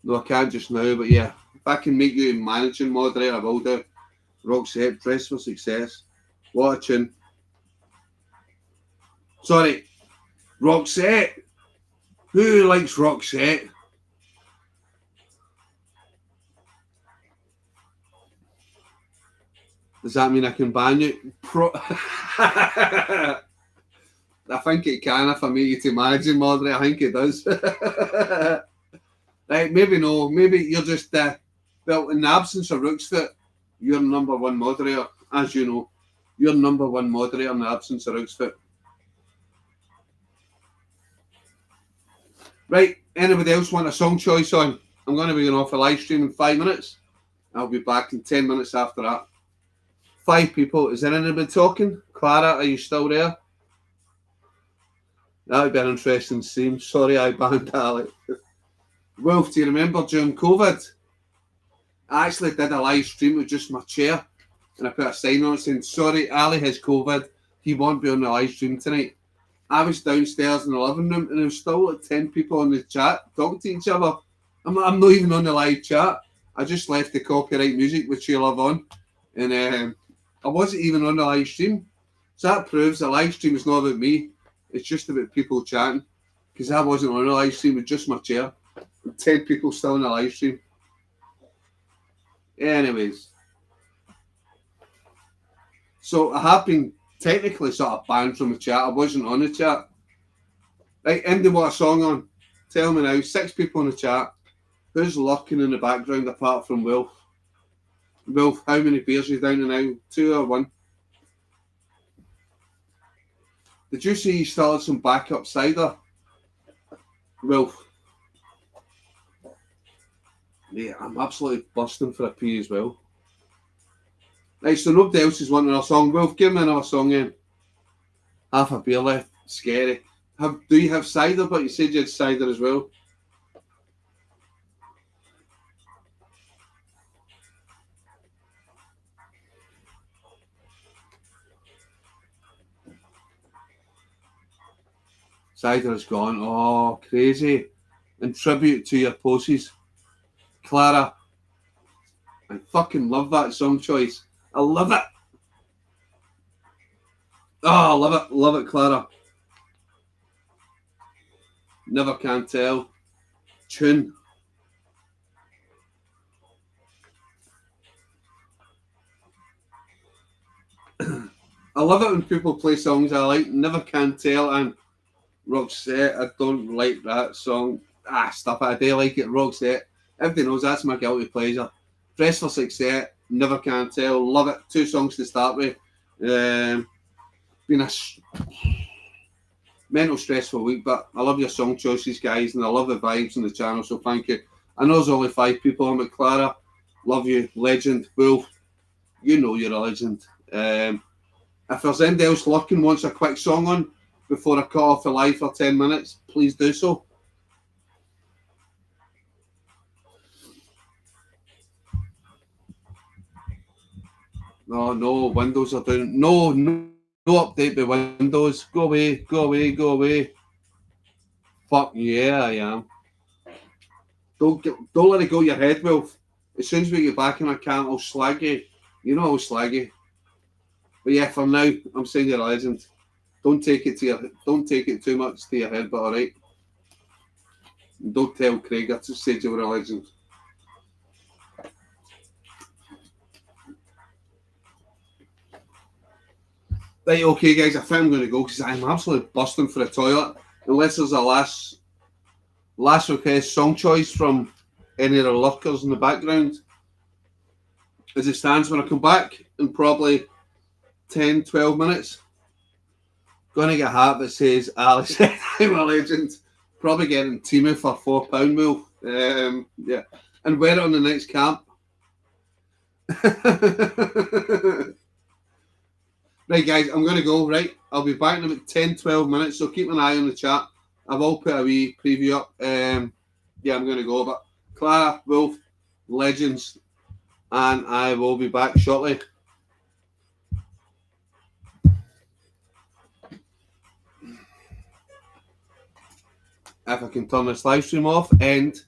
No, I can't just now, but yeah. If I can make you a managing moderator, I will do. Roxette, Dress for Success. What a tune. Sorry, Roxette. Who likes Roxette? Does that mean I can ban you? I think it can if I make you to managing moderator. I think it does. Right, maybe no. Maybe you're just, well, in the absence of Rooksfoot, you're number one moderator, as you know. You're number one moderator in the absence of Rooksfoot. Right, anybody else want a song choice on? I'm going to be going off a live stream in 5 minutes. I'll be back in 10 minutes after that. 5 people. Is there anybody talking? Clara, are you still there? That would be an interesting scene. Sorry, I banned Alex. Wolf, do you remember during COVID? I actually did a live stream with just my chair and I put a sign on it saying, sorry, Ali has COVID. He won't be on the live stream tonight. I was downstairs in the living room and there was still like 10 people on the chat talking to each other. I'm not even on the live chat. I just left the copyright music which you love on. And I wasn't even on the live stream. So that proves the live stream is not about me. It's just about people chatting. Because I wasn't on the live stream with just my chair. 10 people still in the live stream. Anyways. So I have been technically sort of banned from the chat. I wasn't on the chat. Right, Indy, what a song on? Tell me now. 6 people in the chat. Who's lurking in the background apart from Wolf? Wolf, how many beers are you down to now? 2 or 1? Did you see you started some backup cider? Wolf. Yeah, I'm absolutely busting for a pee as well. Right, so nobody else is wanting a song. Wolf, give me another song in. Half a beer left. Scary. Do you have cider? But you said you had cider as well. Cider is gone. Oh, crazy. In tribute to your poses. Clara. I fucking love that song choice. I love it. Oh, I love it. Love it, Clara. Never Can Tell, Tune. I love it when people play songs I like. Never Can Tell and Roxette. I don't like that song. Stuff it. I do like it. Roxette. Everybody knows that's my guilty pleasure. Dress for Success. Never Can Tell. Love it. 2 songs to start with. Been a mental stressful week, but I love your song choices, guys, and I love the vibes on the channel, so thank you. I know there's only 5 people on it. Clara, love you, legend. Wolf, you know you're a legend. If there's anybody else lurking wants a quick song on before I cut off the live for 10 minutes, please do so. No, Windows are doing. No update the Windows. Go away, go away, go away. Fuck yeah, I am. Don't let it go your head, Wolf. As soon as we get back in account, I'll slag you. You know I'll slag you. But yeah, for now, I'm saying you're a legend. Don't take it too much to your head, but alright. Don't tell Craig I just said you were a legend. Right, okay, guys, I think I'm going to go because I'm absolutely busting for the toilet. Unless there's a last request song choice from any of the lurkers in the background. As it stands, when I come back in probably 10, 12 minutes, going to get a hat that says Alice, I'm a legend. Probably getting Timu for £4 mil. Yeah. And wear it on the next camp. Right, guys, I'm going to go, right? I'll be back in about 10, 12 minutes, so keep an eye on the chat. I will put a wee preview up. Yeah, I'm going to go, but Clara, Wolf, legends, and I will be back shortly. If I can turn this live stream off, end.